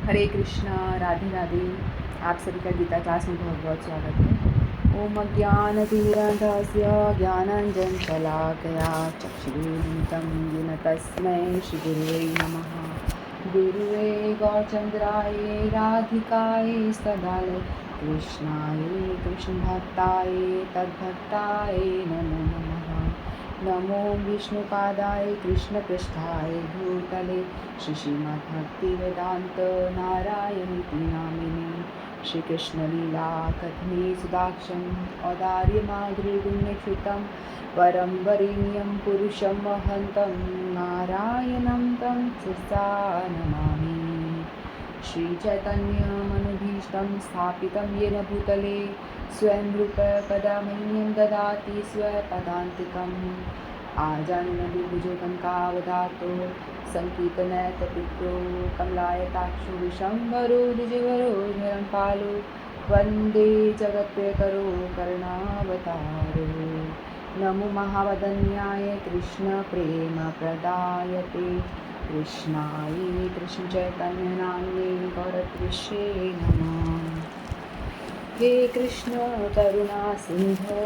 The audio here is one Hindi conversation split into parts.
हरे कृष्णा, राधे राधे। आप सभी का गीता क्लास में बहुत बहुत स्वागत है। ओम अज्ञानतिमिरान्धस्य ज्ञानाञ्जनशलाकया चक्षुरुन्मिलितं येन तस्मै श्रीगुरुवे नमः। गुरुवे गौरचन्द्राय राधिकाय सदालय कृष्णाय कृष्णभक्ताय तद्भक्ताय नमो नमः। नमो विष्णुपादाय कृष्णपृष्ठाय भूतले श्रीमद्भक्तिवेदान्त नारायणीति नामिने। श्रीकृष्णलीला कथने सुदाक्षं औदार्यमाधुर्यगुण्यश्रितं परं वरेण्यं पुरुषं वहन्तं नारायणं तं शिरसा नमामि। श्रीचैतन्यमनुभीष्टं स्थापितं येन भूतले स्वयं रूप कदा मह्यं ददाति स्वपदान्तिकम्। आजानुलघुभुजगं कावदातो सङ्कीर्तनैतपित्रो कमलायताक्षो विशम्भरो द्विजवरो धरं पालो वन्दे जगत्प्रियकरो करुणावतारो। नमो महावदन्याय कृष्णप्रेमप्रदायते कृष्णाय कृष्णचैतन्यनाम्ने गौरद्विषे नमः। हे कृष्ण करुणा सिंधो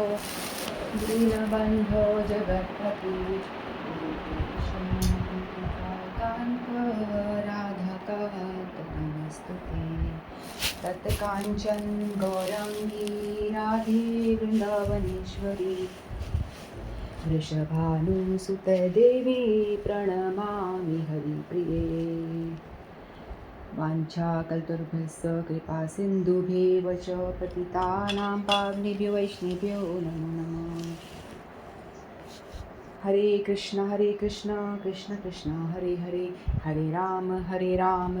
दीनबन्धो जगत्पते कान्त राधाकान्त नमस्तुते। तत्काञ्चन गौराङ्गी राधे वृन्दावनेश्वरी वृषभानुसुते देवी प्रणमामि हरिप्रिये। वाञ्छाकल्पतरुभ्यश्च कृपासिन्धुभ्येव च पतितानां पावनेभ्यो वैष्णवेभ्यो नमो नमः। हरे कृष्ण कृष्ण कृष्ण हरे हरे, हरे राम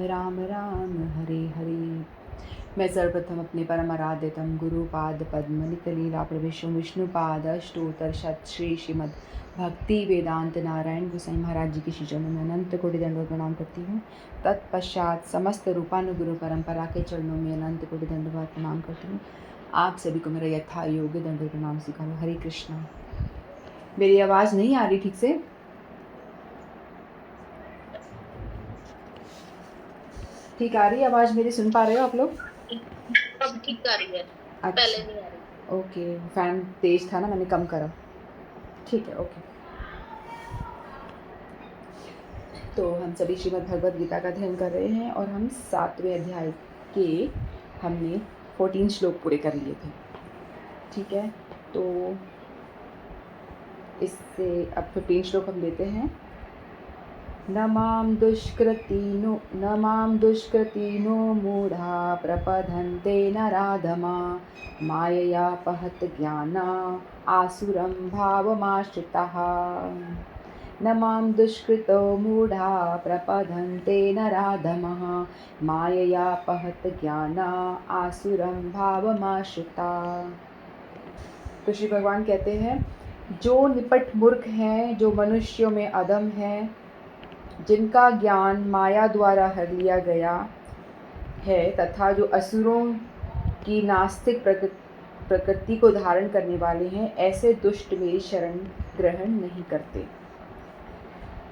राम राम हरे हरे। मैं सर्वप्रथम अपने परम आराध्यतम गुरुपाद पद्म निकलीला प्रवेशो विष्णुपाद अष्टोत्तर शत श्री श्रीमद् भक्ति वेदांत नारायण गोसाई महाराज जी के श्री चरणों में अनंत कोटि दंडवत प्रणाम करती हूँ। तत्पश्चात समस्त रूपानुगुरु परंपरा के चरणों में अनंत कोटि दंडवत प्रणाम करती हूँ। आप सभी को मेरा यथा योग्य दंडवत प्रणाम स्वीकार। हरे कृष्णा। मेरी आवाज़ नहीं आ रही ठीक से? ठीक आ रही है आवाज़ मेरी? सुन पा रहे हो आप लोग? अब ठीक आ रही है। पहले नहीं आ रही। ओके, फैन तेज था ना, मैंने कम करा। ठीक है, ओके। तो हम सभी श्रीमद् भगवद गीता का अध्ययन कर रहे हैं और हम 7वें अध्याय के हमने 14 श्लोक पूरे कर लिए थे। ठीक है, तो इससे अब 15 श्लोक हम लेते हैं। न मां दुष्कृतिनो मूढ़ा प्रपद्यन्ते नराधमा माययापहत ज्ञाना आसुरं भावमाश्रिताः। न मां दुष्कृतो मूढ़ा प्रपद्यन्ते नराधमः माययापहत ज्ञाना आसुरं भावमाश्रिताः। तो श्री भगवान कहते हैं, जो निपट मूर्ख हैं, जो मनुष्यों में अधम हैं, जिनका ज्ञान माया द्वारा हर लिया गया है, तथा जो असुरों की नास्तिक प्रकृति को धारण करने वाले हैं, ऐसे दुष्ट मेरी शरण ग्रहण नहीं करते।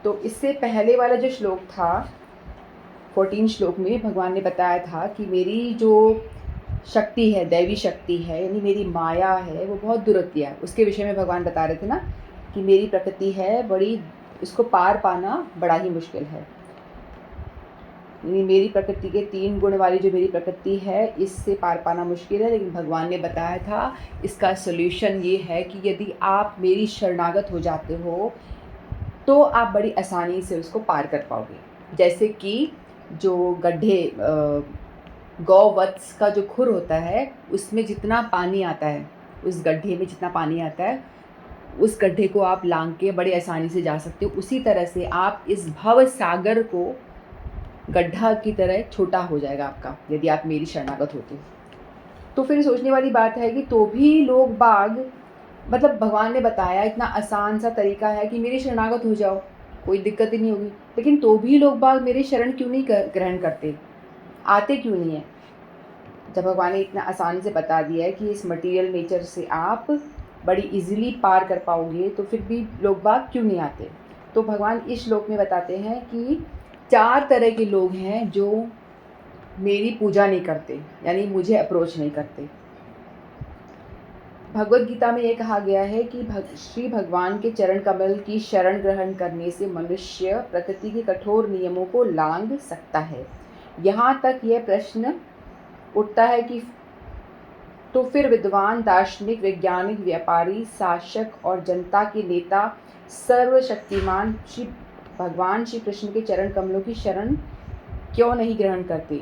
तो इससे पहले वाला जो श्लोक था 14 श्लोक में भगवान ने बताया था कि मेरी जो शक्ति है, दैवी शक्ति है, यानी मेरी माया है, वो बहुत दुर्गति है। उसके विषय में भगवान बता रहे थे ना कि मेरी प्रकृति है बड़ी, इसको पार पाना बड़ा ही मुश्किल है। यानी मेरी प्रकृति के 3 गुण वाली जो मेरी प्रकृति है, इससे पार पाना मुश्किल है। लेकिन भगवान ने बताया था इसका सॉल्यूशन ये है कि यदि आप मेरी शरणागत हो जाते हो तो आप बड़ी आसानी से उसको पार कर पाओगे। जैसे कि जो गड्ढे गौवत्स का जो खुर होता है, उसमें जितना पानी आता है, उस गड्ढे में जितना पानी आता है, उस गड्ढे को आप लांघ के बड़े आसानी से जा सकते हो। उसी तरह से आप इस भव सागर को गड्ढा की तरह छोटा हो जाएगा आपका, यदि आप मेरी शरणागत होते हो। तो फिर सोचने वाली बात है कि तो भी लोग बाग, मतलब भगवान ने बताया इतना आसान सा तरीका है कि मेरी शरणागत हो जाओ, कोई दिक्कत ही नहीं होगी, लेकिन तो भी लोग बाग मेरी शरण क्यों नहीं ग्रहण करते, आते क्यों नहीं है? जब भगवान ने इतना आसानी से बता दिया है कि इस मटेरियल नेचर से आप बड़ी इजीली पार कर पाओगे, तो फिर भी लोग बाग क्यों नहीं आते? तो भगवान इस श्लोक में बताते हैं कि 4 तरह के लोग हैं जो मेरी पूजा नहीं करते, यानी मुझे अप्रोच नहीं करते। भगवद गीता में ये कहा गया है कि श्री भगवान के चरण कमल की शरण ग्रहण करने से मनुष्य प्रकृति के कठोर नियमों को लांघ सकता है। यहाँ तक यह प्रश्न उठता है कि तो फिर विद्वान, दार्शनिक, वैज्ञानिक, व्यापारी, शासक और जनता के नेता सर्वशक्तिमान श्री भगवान श्री कृष्ण के चरण कमलों की शरण क्यों नहीं ग्रहण करते?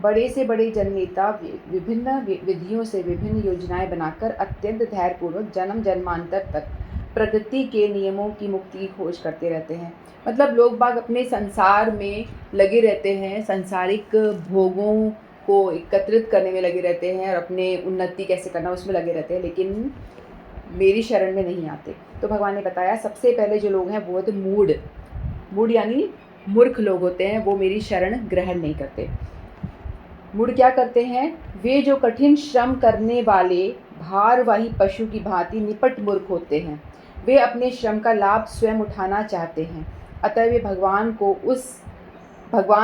बड़े से बड़े जननेता विभिन्न विधियों से विभिन्न योजनाएं बनाकर अत्यंत धैर्यपूर्वक जन्म जन्मांतर तक प्रकृति के नियमों की मुक्ति की खोज करते रहते हैं। मतलब लोग बाग अपने संसार में लगे रहते हैं, सांसारिक भोगों को एकत्रित करने में लगे रहते हैं और अपने उन्नति कैसे करना उसमें लगे रहते हैं, लेकिन मेरी शरण में नहीं आते। तो भगवान ने बताया सबसे पहले जो लोग हैं वो तो मूढ़ यानी मूर्ख लोग होते हैं, वो मेरी शरण ग्रहण नहीं करते। मूढ़ क्या करते हैं? वे जो कठिन श्रम करने वाले भारवाही पशु की भांति निपट मूर्ख होते हैं। वे अपने श्रम का लाभ स्वयं उठाना चाहते हैं, अतः वे भगवान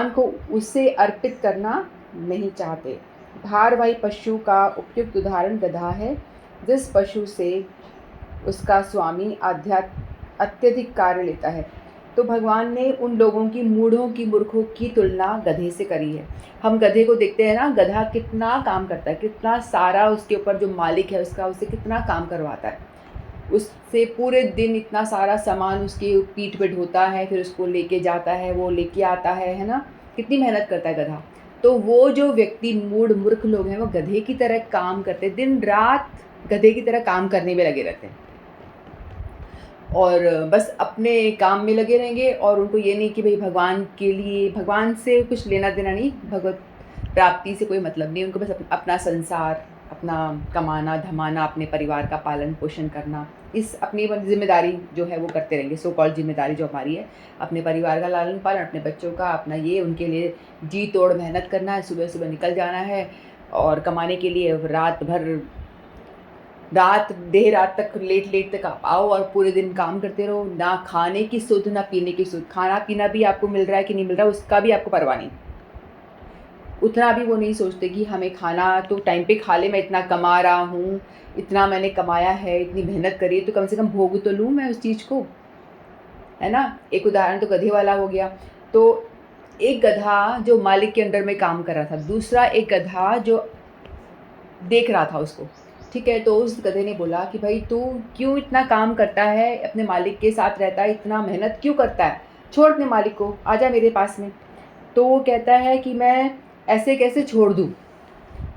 को उसे अर्पित करना नहीं चाहते। भारवाही पशु का उपयुक्त उदाहरण गधा है। जिस पशु से उसका स्वामी अत्यधिक कार्य लेता है। तो भगवान ने उन लोगों की मूर्खों की तुलना गधे से करी है। हम गधे को देखते हैं ना, गधा कितना काम करता है, कितना सारा उसके ऊपर जो मालिक है उसका उससे कितना काम करवाता है, उससे पूरे दिन इतना सारा सामान उसके पीठ पे ढोता है, फिर उसको लेके जाता है, वो लेके आता है ना, कितनी मेहनत करता है गधा। तो वो जो व्यक्ति मूर्ख लोग हैं वो गधे की तरह काम करते हैं, दिन रात गधे की तरह काम करने में लगे रहते हैं और बस अपने काम में लगे रहेंगे और उनको ये नहीं कि भाई भगवान से कुछ लेना देना नहीं, भगवत प्राप्ति से कोई मतलब नहीं, उनको बस अपना संसार, अपना कमाना धमाना, अपने परिवार का पालन पोषण करना, इस अपनी जिम्मेदारी जो है वो करते रहेंगे। सो कॉल्ड जिम्मेदारी जो हमारी है, अपने परिवार का लालन पालन, अपने बच्चों का, अपना ये उनके लिए जी तोड़ मेहनत करना है, सुबह सुबह निकल जाना है और कमाने के लिए देर रात तक लेट तक आप आओ और पूरे दिन काम करते रहो, ना खाने की सुध ना पीने की सुध। खाना पीना भी आपको मिल रहा है कि नहीं मिल रहा है उसका भी आपको परवाह नहीं, उतना भी वो नहीं सोचते कि हमें खाना तो टाइम पे खा ले, मैं इतना कमा रहा हूँ, इतना मैंने कमाया है, इतनी मेहनत करी तो कम से कम भोग तो लूँ मैं उस चीज़ को, है ना। एक उदाहरण तो गधे वाला हो गया। तो एक गधा जो मालिक के अंडर में काम कर रहा था, दूसरा एक गधा जो देख रहा था उसको, ठीक है। तो उस गधे ने बोला कि भाई तू क्यों इतना काम करता है, अपने मालिक के साथ रहता है, इतना मेहनत क्यों करता है, छोड़ अपने मालिक को, आजा मेरे पास में। तो वो कहता है कि मैं ऐसे कैसे छोड़ दूँ,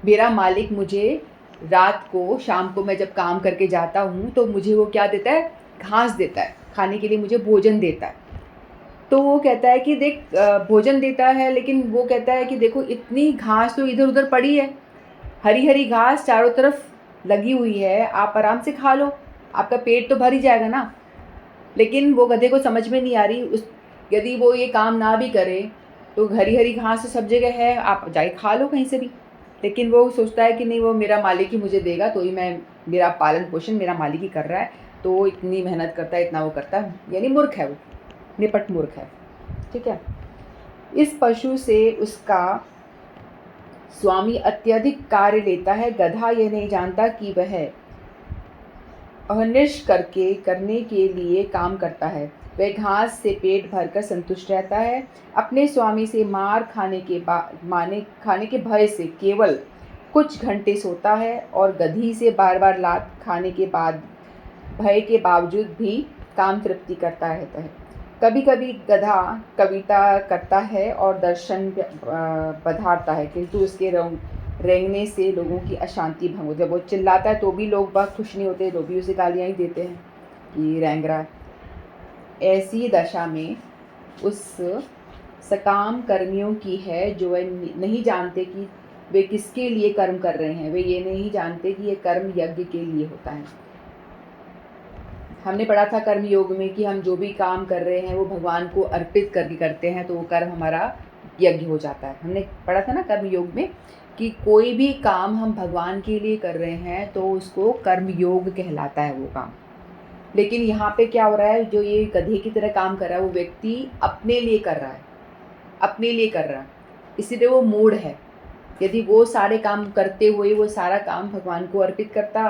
मेरा मालिक मुझे रात को शाम को मैं जब काम करके जाता हूँ तो मुझे वो क्या देता है, घास देता है, खाने के लिए मुझे भोजन देता है। तो वो कहता है कि देख भोजन देता है, लेकिन वो कहता है कि देखो इतनी घास तो इधर उधर पड़ी है, हरी हरी घास चारों तरफ लगी हुई है, आप आराम से खा लो, आपका पेट तो भर ही जाएगा ना। लेकिन वो गधे को समझ में नहीं आ रही, यदि वो ये काम ना भी करे तो हरी हरी घास तो सब जगह है, आप जाके खा लो कहीं से भी। लेकिन वो सोचता है कि नहीं, वो मेरा मालिक ही मुझे देगा, तो ही मेरा पालन पोषण मेरा मालिक ही कर रहा है, तो इतनी मेहनत करता है, इतना वो करता है, यानी मूर्ख है, वो निपट मूर्ख है, ठीक है। इस पशु से उसका स्वामी अत्यधिक कार्य लेता है। गधा यह नहीं जानता कि वह अहर्निश करने के लिए काम करता है, वह घास से पेट भरकर संतुष्ट रहता है। अपने स्वामी से मार खाने के भय से केवल कुछ घंटे सोता है और गधी से बार बार लात खाने के बाद भय के बावजूद भी काम तृप्ति करता रहता है। कभी कभी गधा कविता करता है और दर्शन पधारता है, किंतु उसके रेंगने से लोगों की अशांति भंग होती है। जब वो चिल्लाता है तो भी लोग बहुत खुश नहीं होते, लोग भी उसे गालियाँ ही देते हैं कि रेंग रहा है। ऐसी दशा में उस सकाम कर्मियों की है जो वे नहीं जानते कि वे किसके लिए कर्म कर रहे हैं, वे ये नहीं जानते कि ये कर्म यज्ञ के लिए होता है। हमने पढ़ा था कर्म योग में कि हम जो भी काम कर रहे हैं वो भगवान को अर्पित करके करते हैं, तो वो कर्म हमारा यज्ञ हो जाता है। हमने पढ़ा था ना कर्म योग में कि कोई भी काम हम भगवान के लिए कर रहे हैं तो उसको कर्म योग कहलाता है वो काम। लेकिन यहाँ पे क्या हो रहा है, जो ये गधे की तरह काम कर रहा है वो व्यक्ति अपने लिए कर रहा है, अपने लिए कर रहा है, इसीलिए वो मूढ़ है। यदि वो सारे काम करते हुए वो सारा काम भगवान को अर्पित करता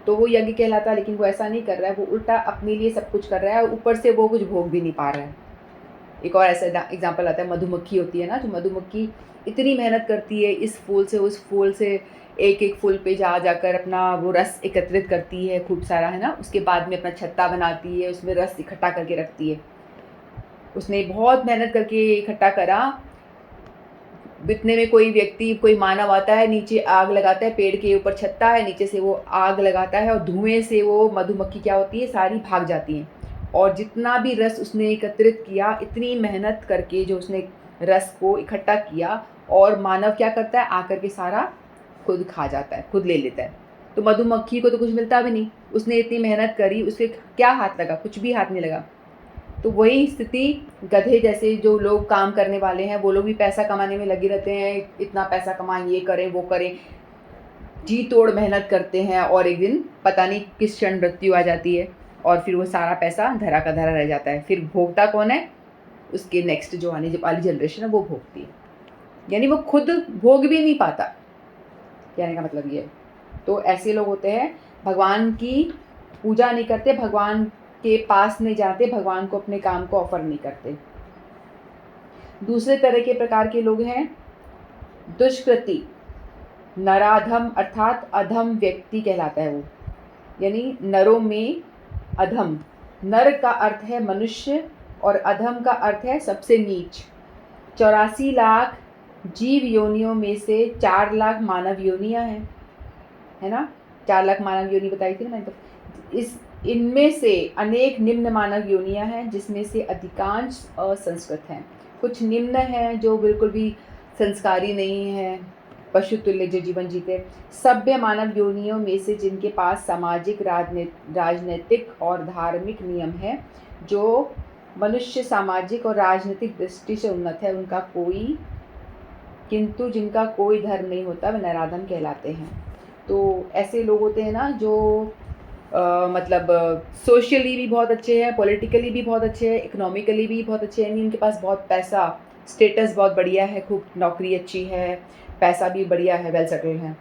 तो वो यज्ञ कहलाता, लेकिन वो ऐसा नहीं कर रहा है, वो उल्टा अपने लिए सब कुछ कर रहा है और ऊपर से वो कुछ भोग भी नहीं पा रहा है। एक और ऐसा एग्जाम्पल आता है, मधुमक्खी होती है ना, जो मधुमक्खी इतनी मेहनत करती है इस फूल से उस फूल से, एक एक फूल पे जाकर अपना वो रस एकत्रित करती है खूब सारा, है ना, उसके बाद में अपना छत्ता बनाती है, उसमें रस इकट्ठा करके रखती है। उसने बहुत मेहनत करके इकट्ठा करा, इतने में कोई व्यक्ति, कोई मानव आता है, नीचे आग लगाता है, पेड़ के ऊपर छत्ता है, नीचे से वो आग लगाता है और धुएं से वो मधुमक्खी क्या होती है, सारी भाग जाती हैं। और जितना भी रस उसने एकत्रित किया, इतनी मेहनत करके जो उसने रस को इकट्ठा किया, और मानव क्या करता है, आकर के सारा खुद खा जाता है, खुद ले लेता है। तो मधुमक्खी को तो कुछ मिलता भी नहीं, उसने इतनी मेहनत करी, उसके क्या हाथ लगा, कुछ भी हाथ नहीं लगा। तो वही स्थिति गधे जैसे जो लोग काम करने वाले हैं, वो लोग भी पैसा कमाने में लगे रहते हैं, इतना पैसा कमाएं, ये करें वो करें, जी तोड़ मेहनत करते हैं, और एक दिन पता नहीं किस क्षण मृत्यु आ जाती है और फिर वो सारा पैसा धरा का धरा रह जाता है। फिर भोगता कौन है, उसके नेक्स्ट जो आने वाली जनरेशन है वो भोगती है, यानी वो खुद भोग भी नहीं पाता। कहने का मतलब ये है। तो ऐसे लोग होते हैं, भगवान की पूजा नहीं करते, भगवान के पास नहीं जाते, भगवान को अपने काम को ऑफर नहीं करते। दूसरे तरह के प्रकार के लोग हैं दुष्कृति, नराधम, अर्थात अधम व्यक्ति कहलाता है वो, यानी नरों में अधम। नर का अर्थ है मनुष्य और अधम का अर्थ है सबसे नीच। 84 लाख जीव योनियों में से 4 लाख मानव योनियां हैं, है ना, 4 लाख मानव योनि बताई थी ना मैंने। तो इनमें से अनेक निम्न मानव योनियां हैं, जिसमें से अधिकांश असंस्कृत हैं। कुछ निम्न हैं जो बिल्कुल भी संस्कारी नहीं हैं, पशु तुल्य जो जीवन जीते। सभ्य मानव योनियों में से जिनके पास सामाजिक, राजनीतिक और धार्मिक नियम है, जो मनुष्य सामाजिक और राजनीतिक दृष्टि से उन्नत है, उनका कोई, किंतु जिनका कोई धर्म नहीं होता वे नराधम कहलाते हैं। तो ऐसे लोग होते हैं ना जो मतलब सोशली भी बहुत अच्छे हैं, पॉलिटिकली भी बहुत अच्छे हैं, इकोनॉमिकली भी बहुत अच्छे हैं, इनके पास बहुत पैसा, स्टेटस बहुत बढ़िया है, खूब नौकरी अच्छी है, पैसा भी बढ़िया है, वेल सेटल्ड है।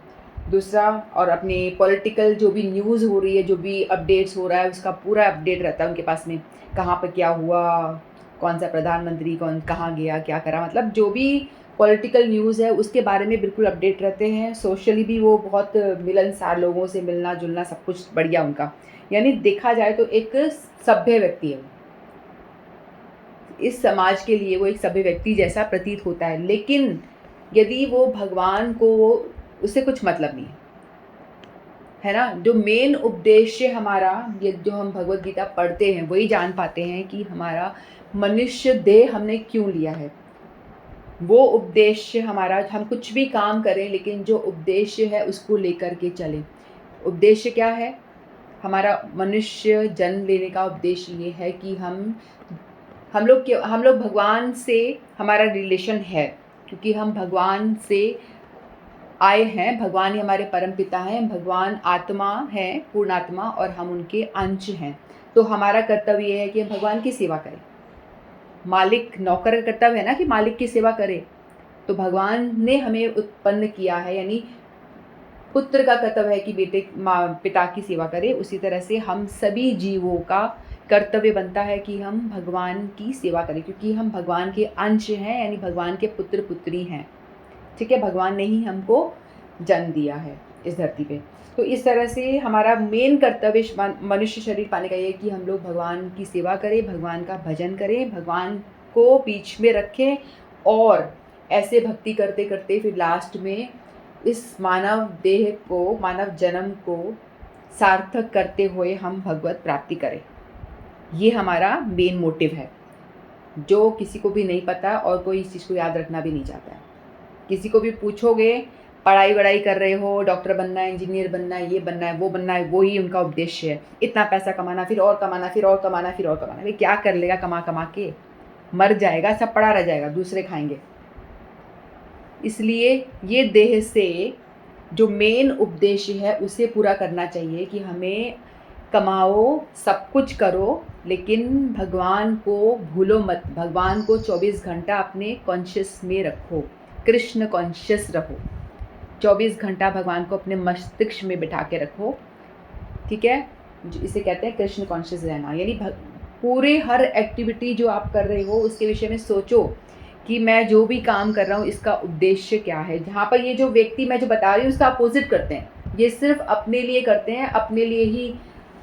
दूसरा, और अपनी पॉलिटिकल जो भी न्यूज़ हो रही है, जो भी अपडेट्स हो रहा है, उसका पूरा अपडेट रहता है उनके पास में, कहाँ पर क्या हुआ, कौन सा प्रधानमंत्री कौन कहाँ गया, क्या करा, मतलब जो भी पॉलिटिकल न्यूज़ है उसके बारे में बिल्कुल अपडेट रहते हैं। सोशली भी वो बहुत मिलनसार, लोगों से मिलना जुलना सब कुछ बढ़िया उनका, यानी देखा जाए तो एक सभ्य व्यक्ति है, इस समाज के लिए वो एक सभ्य व्यक्ति जैसा प्रतीत होता है। लेकिन यदि वो भगवान को, उससे कुछ मतलब नहीं है ना। जो मेन उद्देश्य हमारा, ये जो हम भगवत गीता पढ़ते हैं वही जान पाते हैं कि हमारा मनुष्य देह हमने क्यों लिया है। वो उद्देश्य हमारा, हम कुछ भी काम करें लेकिन जो उद्देश्य है उसको लेकर के चलें। उद्देश्य क्या है हमारा, मनुष्य जन्म लेने का उद्देश्य ये है कि हम लोग भगवान से हमारा रिलेशन है, क्योंकि हम भगवान से आए हैं, भगवान ही हमारे परम पिता हैं, भगवान आत्मा है, पूर्णात्मा, और हम उनके अंश हैं। तो हमारा कर्तव्य ये है कि हम भगवान की सेवा करें। मालिक, नौकर का कर्तव्य है ना कि मालिक की सेवा करे, तो भगवान ने हमें उत्पन्न किया है, यानी पुत्र का कर्तव्य है कि बेटे पिता की सेवा करे। उसी तरह से हम सभी जीवों का कर्तव्य बनता है कि हम भगवान की सेवा करें, क्योंकि हम भगवान के अंश हैं, यानी भगवान के पुत्र पुत्री हैं। ठीक है, भगवान ने ही हमको जन्म दिया है इस धरती पे। तो इस तरह से हमारा मेन कर्तव्य मनुष्य शरीर पाने का ये है कि हम लोग भगवान की सेवा करें, भगवान का भजन करें, भगवान को बीच में रखें, और ऐसे भक्ति करते करते फिर लास्ट में इस मानव देह को, मानव जन्म को सार्थक करते हुए हम भगवत प्राप्ति करें। ये हमारा मेन मोटिव है, जो किसी को भी नहीं पता और कोई इस चीज़ को याद रखना भी नहीं चाहता है। किसी को भी पूछोगे, पढ़ाई वढ़ाई कर रहे हो, डॉक्टर बनना है, इंजीनियर बनना है, ये बनना है, वो बनना है, वो ही उनका उद्देश्य है। इतना पैसा कमाना, फिर और कमाना, फिर और कमाना, फिर और कमाना। वे क्या कर लेगा कमा कमा के, मर जाएगा, सब पड़ा रह जाएगा, दूसरे खाएंगे। इसलिए ये देह से जो मेन उद्देश्य है उसे पूरा करना चाहिए कि हमें कमाओ, सब कुछ करो, लेकिन भगवान को भूलो मत। भगवान को 24 घंटा अपने कॉन्शियस में रखो, कृष्ण कॉन्शियस रहो। 24 घंटा भगवान को अपने मस्तिष्क में बिठा के रखो, ठीक है। इसे कहते हैं कृष्ण कॉन्शियस रहना, यानी पूरे हर एक्टिविटी जो आप कर रहे हो उसके विषय में सोचो कि मैं जो भी काम कर रहा हूँ इसका उद्देश्य क्या है। जहाँ पर ये जो व्यक्ति मैं जो बता रही हूँ उसका अपोजिट करते हैं, ये सिर्फ अपने लिए करते हैं, अपने लिए ही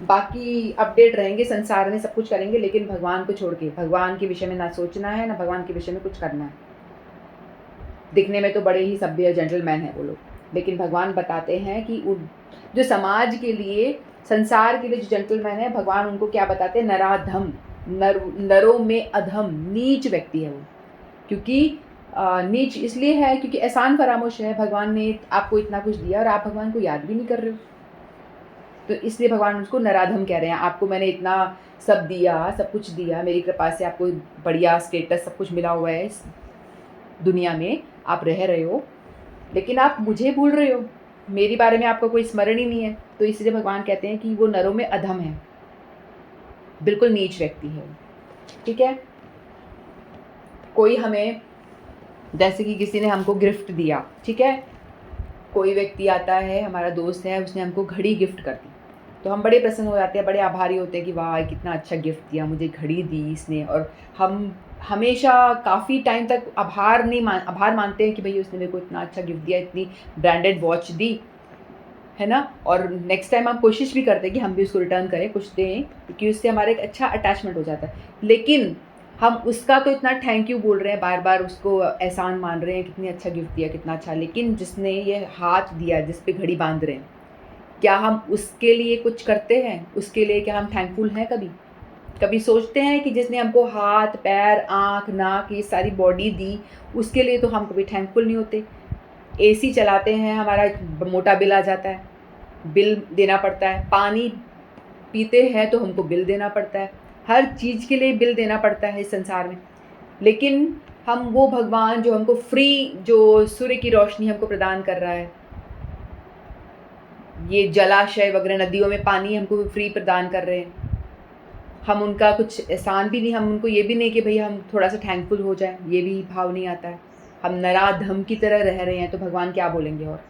बाकी अपडेट रहेंगे संसार में, सब कुछ करेंगे, लेकिन भगवान को छोड़ के, भगवान के विषय में ना सोचना है ना भगवान के विषय में कुछ करना है। दिखने में तो बड़े ही सभ्य जेंटलमैन हैं वो लोग, लेकिन भगवान बताते हैं कि जो समाज के लिए, संसार के लिए जो जेंटलमैन है, भगवान उनको क्या बताते हैं, नराधम, नरों में अधम, नीच व्यक्ति है वो। क्योंकि नीच इसलिए है क्योंकि एहसान फरामोश है, भगवान ने आपको इतना कुछ दिया और आप भगवान को याद भी नहीं कर रहे हो, तो इसलिए भगवान उसको नराधम कह रहे हैं। आपको मैंने इतना सब दिया, सब कुछ दिया, मेरी कृपा से आपको बढ़िया स्टेटस सब कुछ मिला हुआ है इस दुनिया में, आप रह रहे हो, लेकिन आप मुझे भूल रहे हो, मेरे बारे में आपका कोई स्मरण ही नहीं है। तो इसलिए भगवान कहते हैं कि वो नरों में अधम है, बिल्कुल नीच व्यक्ति है, ठीक है। कोई हमें, जैसे कि किसी ने हमको गिफ्ट दिया, ठीक है, कोई व्यक्ति आता है, हमारा दोस्त है, उसने हमको घड़ी गिफ्ट कर दी, तो हम बड़े प्रसन्न हो जाते हैं, बड़े आभारी होते हैं कि वाह कितना अच्छा गिफ्ट दिया, मुझे घड़ी दी इसने। और हम हमेशा काफ़ी टाइम तक आभार मानते हैं कि भाई उसने मेरे को इतना अच्छा गिफ्ट दिया, इतनी ब्रांडेड वॉच दी, है ना। और नेक्स्ट टाइम हम कोशिश भी करते हैं कि हम भी उसको रिटर्न करें, कुछ दें, क्योंकि उससे हमारा एक अच्छा अटैचमेंट हो जाता है। लेकिन हम उसका तो इतना थैंक यू बोल रहे हैं, बार बार उसको एहसान मान रहे हैं, कितनी अच्छा गिफ्ट दिया, कितना अच्छा, लेकिन जिसने ये हाथ दिया, जिस पे घड़ी बांध रहे हैं, क्या हम उसके लिए कुछ करते हैं? उसके लिए क्या हम थैंकफुल हैं? कभी सोचते हैं कि जिसने हमको हाथ, पैर, आँख, नाक, ये सारी बॉडी दी, उसके लिए तो हम कभी थैंकफुल नहीं होते। एसी चलाते हैं, हमारा मोटा बिल आ जाता है, बिल देना पड़ता है। पानी पीते हैं तो हमको बिल देना पड़ता है, हर चीज़ के लिए बिल देना पड़ता है इस संसार में। लेकिन हम वो भगवान जो हमको फ्री, जो सूर्य की रोशनी हमको प्रदान कर रहा है, ये जलाशय वगैरह, नदियों में पानी हमको फ्री प्रदान कर रहे हैं, हम उनका कुछ एहसान भी नहीं, हम उनको ये भी नहीं कि भाई हम थोड़ा सा थैंकफुल हो जाएं, ये भी भाव नहीं आता है। हम नराधम की तरह रह रहे हैं, तो भगवान क्या बोलेंगे? और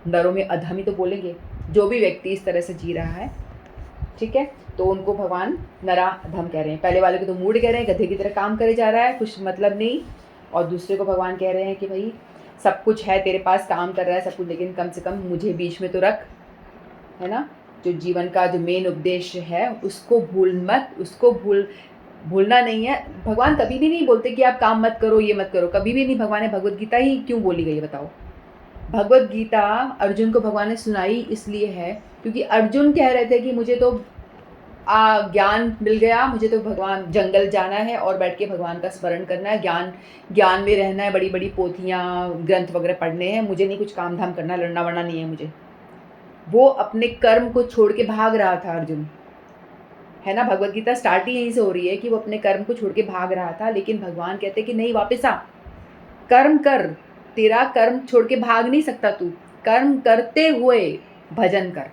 नरों में अधम ही तो बोलेंगे, जो भी व्यक्ति इस तरह से जी रहा है, ठीक है। तो उनको भगवान नराधम कह रहे हैं। पहले वाले को तो मूड कह रहे हैं, गधे की तरह काम करे जा रहा है, कुछ मतलब नहीं। और दूसरे को भगवान कह रहे हैं कि भाई सब कुछ है तेरे पास, काम कर रहा है सब कुछ, लेकिन कम से कम मुझे बीच में तो रख, है ना। जो जीवन का जो मेन उद्देश्य है उसको भूल मत, उसको भूलना नहीं है। भगवान कभी भी नहीं बोलते कि आप काम मत करो, ये मत करो, कभी भी नहीं। भगवान ने भगवद गीता ही क्यों बोली गई है बताओ? भगवद गीता अर्जुन को भगवान ने सुनाई इसलिए है क्योंकि अर्जुन कह रहे थे कि मुझे तो ज्ञान मिल गया, मुझे तो भगवान जंगल जाना है और बैठ के भगवान का स्मरण करना है, ज्ञान में रहना है, बड़ी बड़ी पोथियाँ ग्रंथ वगैरह पढ़ने हैं, मुझे नहीं कुछ काम धाम करना, लड़ना वड़ना नहीं है मुझे। वो अपने कर्म को छोड़ के भाग रहा था अर्जुन, है ना। भगवद गीता स्टार्ट ही यहीं से हो रही है कि वो अपने कर्म को छोड़ के भाग रहा था, लेकिन भगवान कहते कि नहीं, वापस आ, कर्म कर, तेरा कर्म छोड़ के भाग नहीं सकता तू, कर्म करते हुए भजन कर,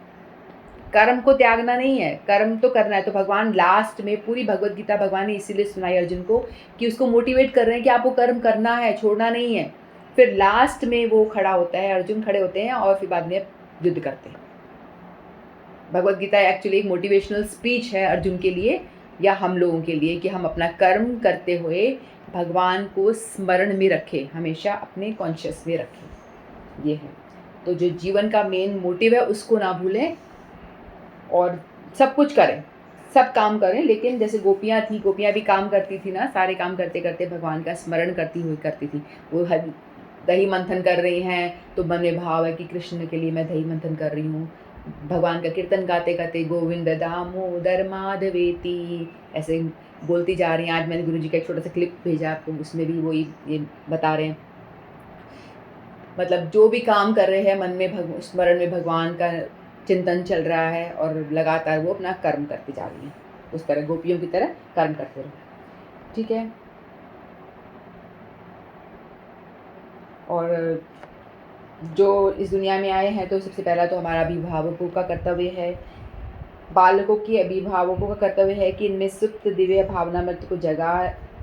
कर्म को त्यागना नहीं है, कर्म तो करना है। तो भगवान लास्ट में पूरी भगवद गीता भगवान ने इसीलिए सुनाई अर्जुन को कि उसको मोटिवेट कर रहे हैं कि आपको कर्म करना है, छोड़ना नहीं है। फिर लास्ट में वो खड़ा होता है, अर्जुन खड़े होते हैं और फिर बाद में युद्ध करते हैं। भगवद गीता एक्चुअली एक मोटिवेशनल स्पीच है अर्जुन के लिए या हम लोगों के लिए कि हम अपना कर्म करते हुए भगवान को स्मरण में रखें, हमेशा अपने कॉन्शियस में रखें, ये है। तो जो जीवन का मेन मोटिव है उसको ना भूलें और सब कुछ करें, सब काम करें। लेकिन जैसे गोपियाँ थी, गोपियाँ भी काम करती थी ना, सारे काम करते करते भगवान का स्मरण करती हुई करती थी। वो दही मंथन कर रही हैं तो मन में भाव है कि कृष्ण के लिए मैं दही मंथन कर रही हूँ, भगवान का कीर्तन गाते गाते गोविंद दामोदर माधवेती ऐसे बोलती जा रही हैं। आज मैंने गुरुजी का एक छोटा सा क्लिप भेजा आपको, उसमें भी वो ये बता रहे हैं, मतलब जो भी काम कर रहे हैं मन में स्मरण में भगवान का चिंतन चल रहा है और लगातार वो अपना कर्म करती जा रही हैं, उस तरह गोपियों की तरह कर्म करते रहो, ठीक है। और जो इस दुनिया में आए हैं तो सबसे पहला तो हमारा अभिभावकों का कर्तव्य है, बालकों की अभिभावकों का कर्तव्य है कि इनमें सुप्त दिव्य भावनामृत को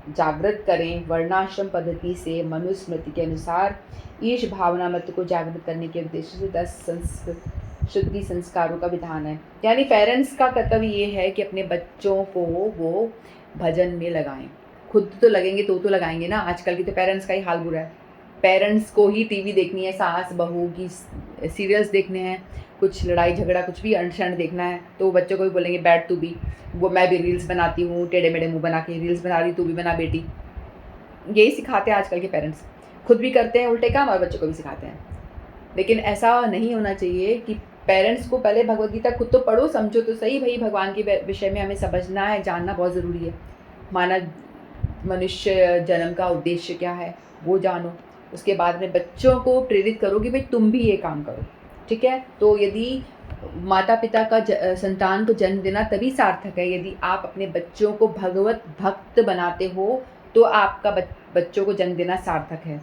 जागृत करें। वर्णाश्रम पद्धति से मनुस्मृति के अनुसार ईश भावना मत को जागृत करने के उद्देश्य से 10 शुद्धि संस्कारों का विधान है। यानी पेरेंट्स का कर्तव्य ये है कि अपने बच्चों को वो भजन में लगाएं। खुद तो लगेंगे तो लगाएंगे ना। आजकल की तो पेरेंट्स का ही हाल बुरा है। पेरेंट्स को ही टीवी देखनी है, सास बहू की सीरियल्स देखने हैं, कुछ लड़ाई झगड़ा कुछ भी अनशन देखना है, तो बच्चों को भी बोलेंगे बैठ तू भी, वो मैं भी रील्स बनाती हूँ, टेढ़े मेढ़े मुँह बना के रील्स बना रही, तू भी बना बेटी। यही सिखाते हैं आजकल के पेरेंट्स। खुद भी करते हैं उल्टे काम और बच्चों को भी सिखाते हैं। लेकिन ऐसा नहीं होना चाहिए कि पेरेंट्स को पहले भगवद गीता खुद तो पढ़ो, समझो तो सही भाई, भगवान के विषय में हमें समझना है, जानना बहुत ज़रूरी है। मानव मनुष्य जन्म का उद्देश्य क्या है वो जानो। उसके बाद में बच्चों को प्रेरित करो कि भाई तुम भी ये काम करो, ठीक है। तो यदि माता पिता का संतान को जन्म देना तभी सार्थक है यदि आप अपने बच्चों को भगवत भक्त बनाते हो, तो आपका बच्चों को जन्म देना सार्थक है।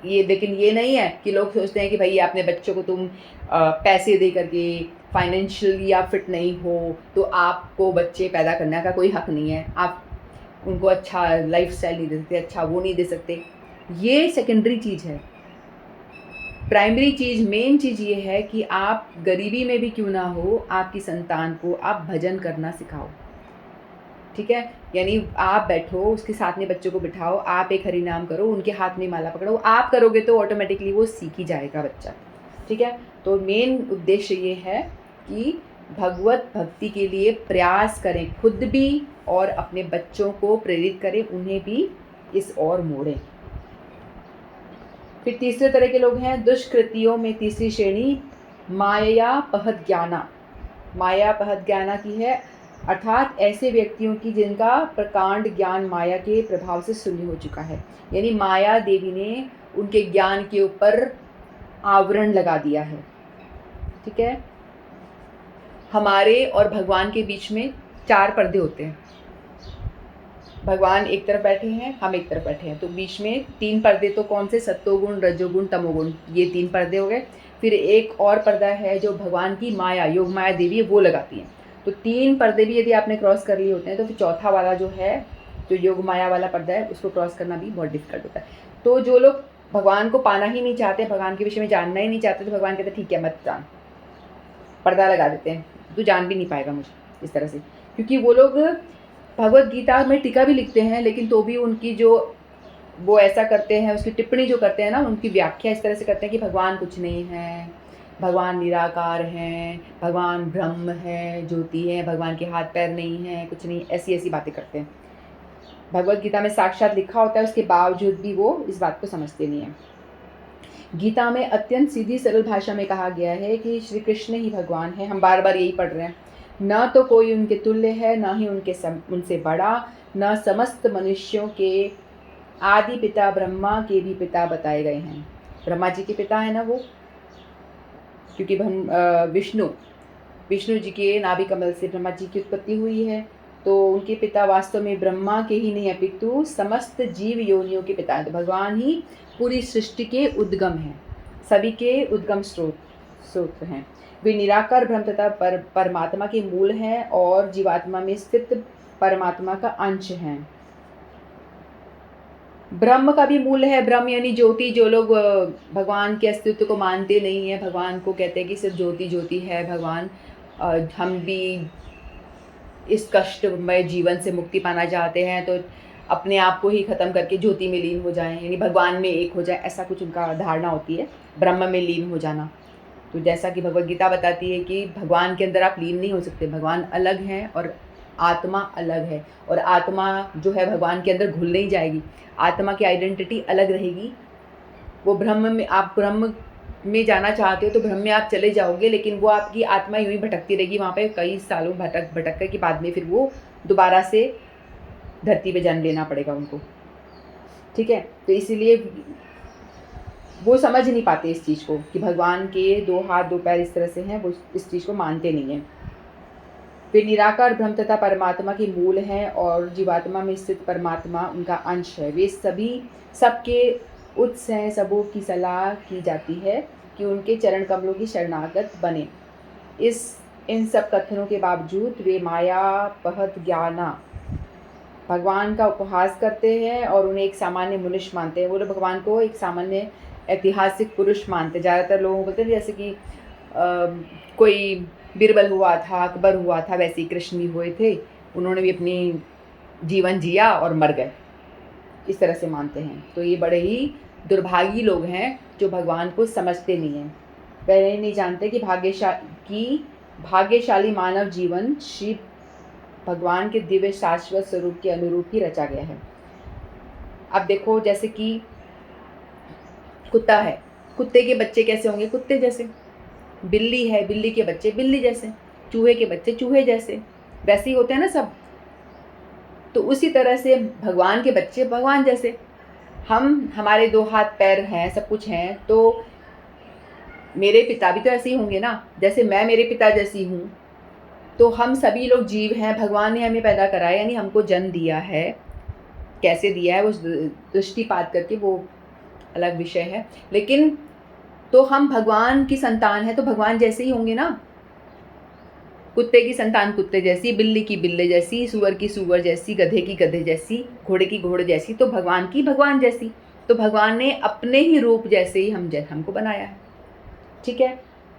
ये लेकिन ये नहीं है कि लोग सोचते हैं कि भाई अपने बच्चों को तुम पैसे दे करके, फाइनेंशियली आप फिट नहीं हो तो आपको बच्चे पैदा करने का कोई हक नहीं है, आप उनको अच्छा लाइफस्टाइल नहीं दे सकते, अच्छा वो नहीं दे सकते। ये सेकेंडरी चीज़ है। प्राइमरी चीज़, मेन चीज़ ये है कि आप गरीबी में भी क्यों ना हो, आपकी संतान को आप भजन करना सिखाओ, ठीक है। यानी आप बैठो, उसके साथ में बच्चों को बिठाओ, आप एक हरि नाम करो, उनके हाथ में माला पकड़ो, आप करोगे तो ऑटोमेटिकली वो सीख ही जाएगा बच्चा, ठीक है। तो मेन उद्देश्य ये है कि भगवत भक्ति के लिए प्रयास करें खुद भी और अपने बच्चों को प्रेरित करें, उन्हें भी इस ओर मोड़ें। फिर तीसरे तरह के लोग हैं दुष्कृतियों में तीसरी श्रेणी माया पहत ज्ञाना। माया पहत ज्ञाना की है, अर्थात ऐसे व्यक्तियों की जिनका प्रकांड ज्ञान माया के प्रभाव से शून्य हो चुका है। यानी माया देवी ने उनके ज्ञान के ऊपर आवरण लगा दिया है, ठीक है। हमारे और भगवान के बीच में 4 पर्दे होते हैं। भगवान एक तरफ बैठे हैं, हम एक तरफ बैठे हैं, तो बीच में 3 पर्दे तो कौन से, सत्वगुण, रजोगुण, तमोगुण, ये 3 पर्दे हो गए। फिर एक और पर्दा है जो भगवान की माया, योग माया देवी है, वो लगाती है। तो 3 पर्दे भी यदि आपने क्रॉस कर लिए होते हैं तो फिर चौथा वाला जो है, जो योग माया वाला पर्दा है, उसको क्रॉस करना भी बहुत डिफिकल्ट होता है। तो जो लोग भगवान को पाना ही नहीं चाहते, भगवान के विषय में जानना ही नहीं चाहते, तो भगवान कहते हैं ठीक है मत जान, पर्दा लगा देते हैं, तू जान भी नहीं पाएगा मुझे, इस तरह से। क्योंकि वो लोग भगवत गीता में टीका भी लिखते हैं, लेकिन तो भी उनकी जो वो ऐसा करते हैं, उसकी टिप्पणी जो करते हैं ना, उनकी व्याख्या इस तरह से करते हैं कि भगवान कुछ नहीं है, भगवान निराकार हैं, भगवान ब्रह्म है, ज्योति है, भगवान के हाथ पैर नहीं है, कुछ नहीं, ऐसी ऐसी बातें करते हैं। भगवत गीता में साक्षात लिखा होता है, उसके बावजूद भी वो इस बात को समझते नहीं हैं। गीता में अत्यंत सीधी सरल भाषा में कहा गया है कि श्री कृष्ण ही भगवान है। हम बार बार यही पढ़ रहे हैं। न तो कोई उनके तुल्य है, न ही उनसे बड़ा, न समस्त मनुष्यों के आदि पिता ब्रह्मा के भी पिता बताए गए हैं। ब्रह्मा जी के पिता है ना वो, क्योंकि विष्णु जी के नाभि कमल से ब्रह्मा जी की उत्पत्ति हुई है, तो उनके पिता वास्तव में ब्रह्मा के ही नहीं अपितु समस्त जीव योनियों के पिता हैं। तो भगवान ही पूरी सृष्टि के उद्गम हैं, सभी के उद्गम स्रोत हैं। वे निराकार ब्रह्म तथा परमात्मा के मूल हैं और जीवात्मा में स्थित परमात्मा का अंश हैं। ब्रह्म का भी मूल है, ब्रह्म यानी ज्योति। जो लोग भगवान के अस्तित्व को मानते नहीं है, भगवान को कहते हैं कि सिर्फ ज्योति ज्योति है भगवान, हम भी इस कष्टमय जीवन से मुक्ति पाना चाहते हैं, तो अपने आप को ही ख़त्म करके ज्योति में लीन हो जाएं, यानी भगवान में एक हो जाए, ऐसा कुछ उनका धारणा होती है, ब्रह्म में लीन हो जाना। तो जैसा कि भगवद गीता बताती है कि भगवान के अंदर आप लीन नहीं हो सकते, भगवान अलग हैं और आत्मा अलग है, और आत्मा जो है भगवान के अंदर घुल नहीं जाएगी, आत्मा की आइडेंटिटी अलग रहेगी। वो ब्रह्म में, आप ब्रह्म में जाना चाहते हो तो ब्रह्म में आप चले जाओगे, लेकिन वो आपकी आत्मा यूँ ही भटकती रहेगी वहाँ पे कई सालों भटक कर के बाद में फिर वो दोबारा से धरती पे जन्म लेना पड़ेगा उनको, ठीक है। तो इसीलिए वो समझ नहीं पाते इस चीज़ को कि भगवान के 2 हाथ 2 पैर इस तरह से हैं, वो इस चीज़ को मानते नहीं हैं। वे निराकार ब्रह्म तथा परमात्मा के मूल हैं और जीवात्मा में स्थित परमात्मा उनका अंश है। वे सबके उत्स हैं, सबों की सलाह की जाती है कि उनके चरण कमलों की शरणागत बने। इन सब कथनों के बावजूद वे माया पहत ज्ञाना भगवान का उपहास करते हैं और उन्हें एक सामान्य मनुष्य मानते हैं। वो लोग भगवान को एक सामान्य ऐतिहासिक पुरुष मानते हैं। ज़्यादातर लोगों को बोलते हैं जैसे कि कोई बीरबल हुआ था, अकबर हुआ था, वैसे ही कृष्ण भी हुए थे, उन्होंने भी अपनी जीवन जिया और मर गए, इस तरह से मानते हैं। तो ये बड़े ही दुर्भागी लोग हैं जो भगवान को समझते नहीं हैं। पहले नहीं जानते कि भाग्यशाली मानव जीवन श्री भगवान के दिव्य शाश्वत स्वरूप के अनुरूप ही रचा गया है। अब देखो, जैसे कि कुत्ता है, कुत्ते के बच्चे कैसे होंगे? कुत्ते जैसे। बिल्ली है, बिल्ली के बच्चे बिल्ली जैसे। चूहे के बच्चे चूहे जैसे। वैसे ही होते हैं ना सब। तो उसी तरह से भगवान के बच्चे भगवान जैसे। हमारे 2 हाथ पैर हैं, सब कुछ हैं, तो मेरे पिता भी तो ऐसे ही होंगे ना, जैसे मैं मेरे पिता जैसी हूँ। तो हम सभी लोग जीव हैं, भगवान ने हमें पैदा करा है, यानी हमको जन्म दिया है। कैसे दिया है वो दृष्टिपात करके वो अलग विषय है, लेकिन तो हम भगवान की संतान हैं, तो भगवान जैसे ही होंगे ना। कुत्ते की संतान कुत्ते जैसी, बिल्ली की बिल्ली जैसी, सूअर की सूअर जैसी, गधे की गधे जैसी, घोड़े की घोड़े जैसी, तो भगवान की भगवान जैसी। तो भगवान ने अपने ही रूप जैसे ही हमको बनाया है। ठीक है,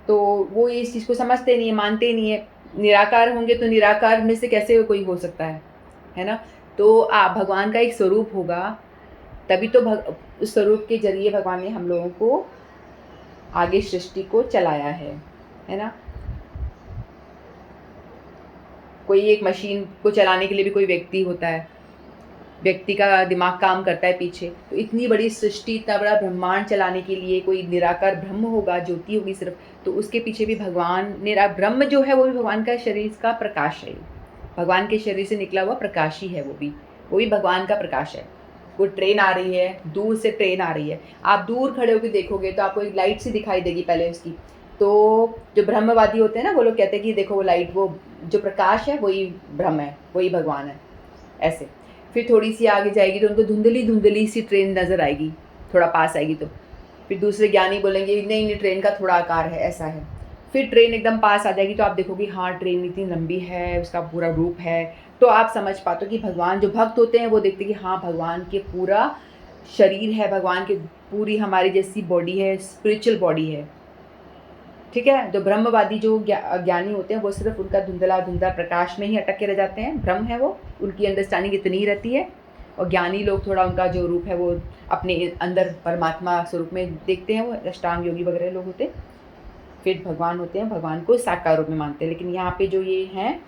तो वो इस चीज़ को समझते नहीं है, मानते नहीं है। निराकार होंगे तो निराकार में से कैसे कोई हो सकता है ना। तो भगवान का एक स्वरूप होगा, तभी तो उस स्वरूप के जरिए भगवान ने हम लोगों को आगे सृष्टि को चलाया है ना। कोई एक मशीन को चलाने के लिए भी कोई व्यक्ति होता है, व्यक्ति का दिमाग काम करता है पीछे। तो इतनी बड़ी सृष्टि, इतना बड़ा ब्रह्मांड चलाने के लिए कोई निराकार ब्रह्म होगा, ज्योति होगी सिर्फ, तो उसके पीछे भी भगवान ब्रह्म जो है वो भी भगवान का शरीर का प्रकाश है। भगवान के शरीर से निकला हुआ प्रकाश ही है, वो भी भगवान का प्रकाश है। कोई ट्रेन आ रही है, दूर से ट्रेन आ रही है, आप दूर खड़े होकर देखोगे तो आपको एक लाइट सी दिखाई देगी पहले उसकी। तो जो ब्रह्मवादी होते हैं ना, वो लोग कहते हैं कि देखो वो लाइट, वो जो प्रकाश है वही ब्रह्म है, वही भगवान है, ऐसे। फिर थोड़ी सी आगे जाएगी तो उनको धुंधली धुंधली सी ट्रेन नज़र आएगी, थोड़ा पास आएगी तो फिर दूसरे ज्ञानी बोलेंगे नहीं ट्रेन का थोड़ा आकार है, ऐसा है। फिर ट्रेन एकदम पास आ जाएगी तो आप देखोगे हाँ ट्रेन इतनी लंबी है, उसका पूरा रूप है। तो आप समझ पाते हो कि भगवान, जो भक्त होते हैं वो देखते हैं कि हाँ भगवान के पूरा शरीर है, भगवान के पूरी हमारी जैसी बॉडी है, स्पिरिचुअल बॉडी है। ठीक है, जो ब्रह्मवादी जो ज्ञानी होते हैं वो सिर्फ उनका धुंधला धुंधला प्रकाश में ही अटक के रह जाते हैं, ब्रह्म है वो, उनकी अंडरस्टैंडिंग इतनी ही रहती है। और ज्ञानी लोग थोड़ा उनका जो रूप है वो अपने अंदर परमात्मा स्वरूप में देखते हैं, वो अष्टांग योगी वगैरह लोग होते हैं। फिर भगवान होते हैं, भगवान को साकार रूप में मानते हैं। लेकिन यहाँ पे जो ये हैं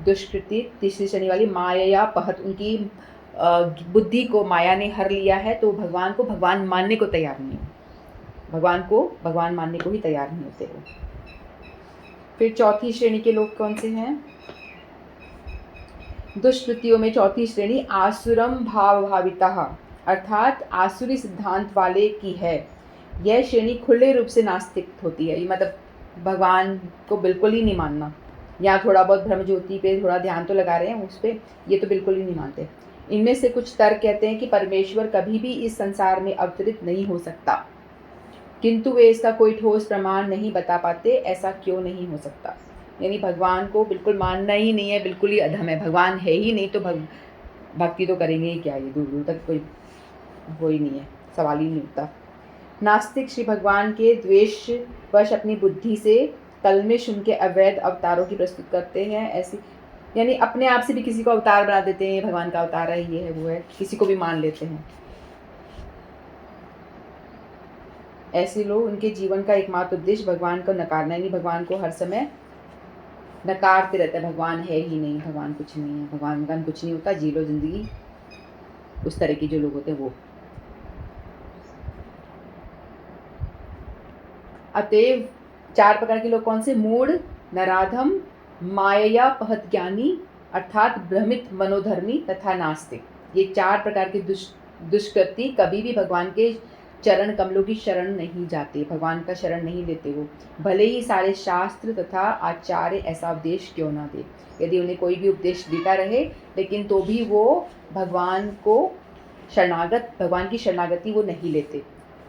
दुष्कृति, तीसरी श्रेणी वाली, माया या पहत, उनकी बुद्धि को माया ने हर लिया है, तो भगवान को भगवान मानने को तैयार नहीं है, भगवान को भगवान मानने को ही तैयार नहीं होते वो। फिर चौथी श्रेणी के लोग कौन से हैं? दुष्कृतियों में चौथी श्रेणी आसुरम भाव भाविता, अर्थात आसुरी सिद्धांत वाले की है। यह श्रेणी खुले रूप से नास्तिक होती है, मतलब भगवान को बिल्कुल ही नहीं मानना। यहाँ थोड़ा बहुत ब्रह्म ज्योति पे थोड़ा ध्यान तो लगा रहे हैं उस पर, ये तो बिल्कुल ही नहीं मानते। इनमें से कुछ तर्क कहते हैं कि परमेश्वर कभी भी इस संसार में अवतरित नहीं हो सकता, किंतु वे इसका कोई ठोस प्रमाण नहीं बता पाते। ऐसा क्यों नहीं हो सकता? यानी भगवान को बिल्कुल मानना ही नहीं है, बिल्कुल ही अधम है, भगवान है ही नहीं तो भक्ति तो करेंगे ही क्या? ये दूर दूर तक कोई वो ही नहीं है, सवाल ही नहीं उठता। नास्तिक श्री भगवान के द्वेष वश अपनी बुद्धि से कलमिश उनके अवैध अवतारों की प्रस्तुत करते हैं। ऐसी यानी अपने आप से भी किसी को अवतार बना देते हैं, भगवान का अवतार है, ये है वो है, किसी को भी मान लेते हैं। ऐसे लोग, उनके जीवन का एकमात्र उद्देश्य भगवान को नकारना, यानी भगवान को हर समय नकारते रहते हैं, भगवान है ही नहीं, भगवान कुछ नहीं है, भगवान कुछ नहीं होता, जी लो जिंदगी, उस तरह के जो लोग होते हैं वो। अतएव 4 प्रकार के लोग कौन से? मूढ़, नराधम, माया पहत ज्ञानी अर्थात भ्रमित मनोधर्मी तथा नास्तिक। ये 4 प्रकार के दुष्कृति कभी भी भगवान के चरण कमलों की शरण नहीं जाते, भगवान का शरण नहीं लेते वो, भले ही सारे शास्त्र तथा आचार्य ऐसा उपदेश क्यों ना दे। यदि उन्हें कोई भी उपदेश देता रहे लेकिन तो भी वो भगवान को भगवान की शरणागति वो नहीं लेते।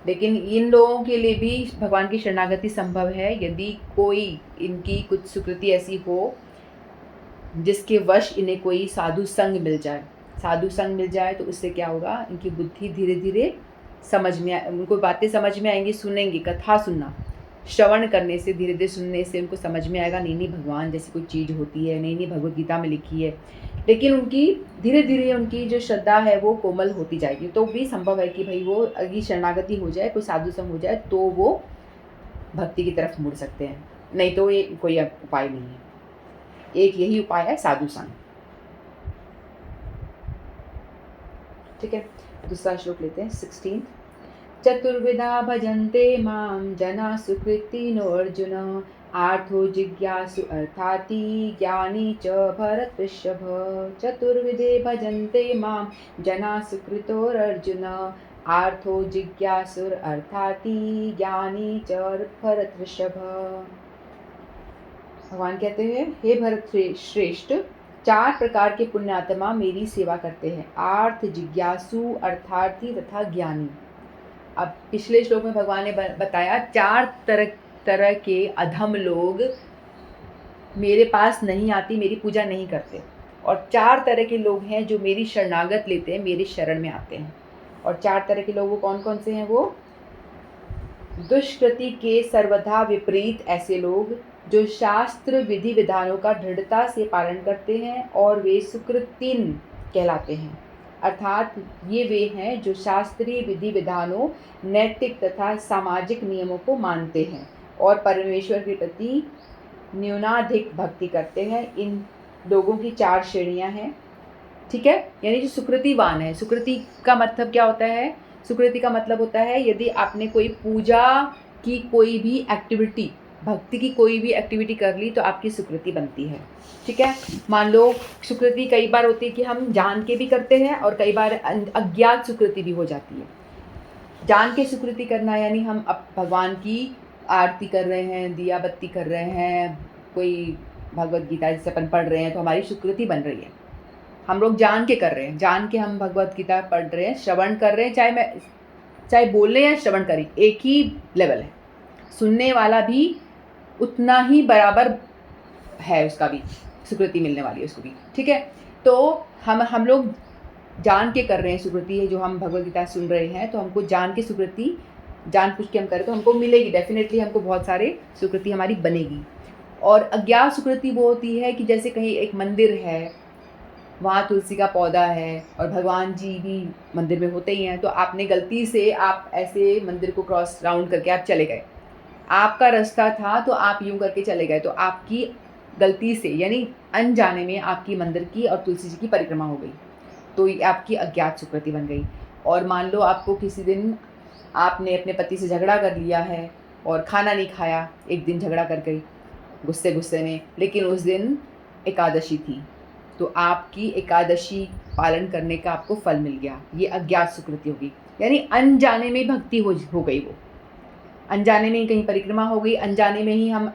लेकिन इन लोगों के लिए भी भगवान की शरणागति संभव है यदि कोई इनकी कुछ सुकृति ऐसी हो जिसके वश इन्हें कोई साधु संग मिल जाए। साधु संग मिल जाए तो उससे क्या होगा, इनकी बुद्धि धीरे धीरे समझ में उनको बातें समझ में आएंगी। सुनेंगे, कथा सुनना, श्रवण करने से, धीरे धीरे सुनने से उनको समझ में आएगा नहीं नहीं भगवान जैसी कोई चीज़ होती है, नहीं नहीं भगवत गीता में लिखी है। लेकिन उनकी धीरे धीरे उनकी जो श्रद्धा है वो कोमल होती जाएगी। तो भी संभव है कि भाई वो अगर शरणागति हो जाए, कोई साधु संग हो जाए तो वो भक्ति की तरफ मुड़ सकते हैं, नहीं तो ये कोई उपाय नहीं है। एक यही उपाय है, साधु संग। ठीक है, दूसरा श्लोक लेते हैं 16। चतुर्विधा भजन्ते मां जना सुकृतिनो अर्जुन, आर्थो जिज्ञासु अर्थाति ज्ञानी च भरतऋषभ। चतुर्विधे भजन्ते मां जना सुकृतोर्जुन, आर्थो जिज्ञासुर अर्थाति ज्ञानी च भरतऋषभ। भगवान कहते हैं, हे भरत श्रेष्ठ, 4 प्रकार के पुण्यात्मा मेरी सेवा करते हैं, आर्थ, जिज्ञासु, अर्थार्थी तथा ज्ञानी। अब पिछले श्लोक में भगवान ने बताया 4 तरह के अधम लोग मेरे पास नहीं आती, मेरी पूजा नहीं करते, और 4 तरह के लोग हैं जो मेरी शरणागत लेते हैं, मेरी शरण में आते हैं। और 4 तरह के लोग वो कौन कौन से हैं? वो दुष्कृति के सर्वथा विपरीत ऐसे लोग जो शास्त्र विधि विधानों का दृढ़ता से पालन करते हैं और वे सुकृतिन कहलाते हैं। अर्थात ये वे हैं जो शास्त्रीय विधि विधानों, नैतिक तथा सामाजिक नियमों को मानते हैं और परमेश्वर के प्रति न्यूनाधिक भक्ति करते हैं। इन लोगों की 4 श्रेणियां हैं। ठीक है, यानी जो सुकृतिवान है, सुकृति का मतलब क्या होता है? सुकृति का मतलब होता है यदि आपने कोई पूजा की कोई भी एक्टिविटी, भक्ति की कोई भी एक्टिविटी कर ली तो आपकी सुकृति बनती है। ठीक है, मान लो सुकृति कई बार होती है कि हम जान के भी करते हैं और कई बार अज्ञात सुकृति भी हो जाती है। जान के सुकृति करना यानी हम अब भगवान की आरती कर रहे हैं, दिया बत्ती कर रहे हैं, कोई भगवत गीता जैसे अपन पढ़ रहे हैं तो हमारी सुकृति बन रही है। हम लोग जान के कर रहे हैं, जान के हम भगवत गीता पढ़ रहे हैं, श्रवण कर रहे हैं, चाहे बोल रहे हैं या श्रवण करें, एक ही लेवल है। सुनने वाला भी उतना ही बराबर है, उसका भी सुकृति मिलने वाली है उसको भी। ठीक है, तो हम लोग जान के कर रहे हैं सुकृति है, जो हम भगवत गीता सुन रहे हैं तो हमको जान के सुकृति, जान पूछ के हम करें तो हमको मिलेगी, डेफिनेटली हमको बहुत सारे सुकृति हमारी बनेगी। और अज्ञात सुकृति वो होती है कि जैसे कहीं एक मंदिर है, वहाँ तुलसी का पौधा है और भगवान जी भी मंदिर में होते ही हैं, तो आपने गलती से आप ऐसे मंदिर को क्रॉस राउंड करके आप चले गए, आपका रास्ता था तो आप यूं करके चले गए, तो आपकी गलती से यानी अनजाने में आपकी मंदिर की और तुलसी जी की परिक्रमा हो गई, तो ये आपकी अज्ञात सुकृति बन गई। और मान लो आपको किसी दिन आपने अपने पति से झगड़ा कर लिया है और खाना नहीं खाया, एक दिन झगड़ा कर गई गुस्से में, लेकिन उस दिन एकादशी थी तो आपकी एकादशी पालन करने का आपको फल मिल गया, ये अज्ञात सुकृति होगी। यानी अनजाने में भक्ति हो गई, वो अनजाने में ही कहीं परिक्रमा हो गई, अनजाने में ही हम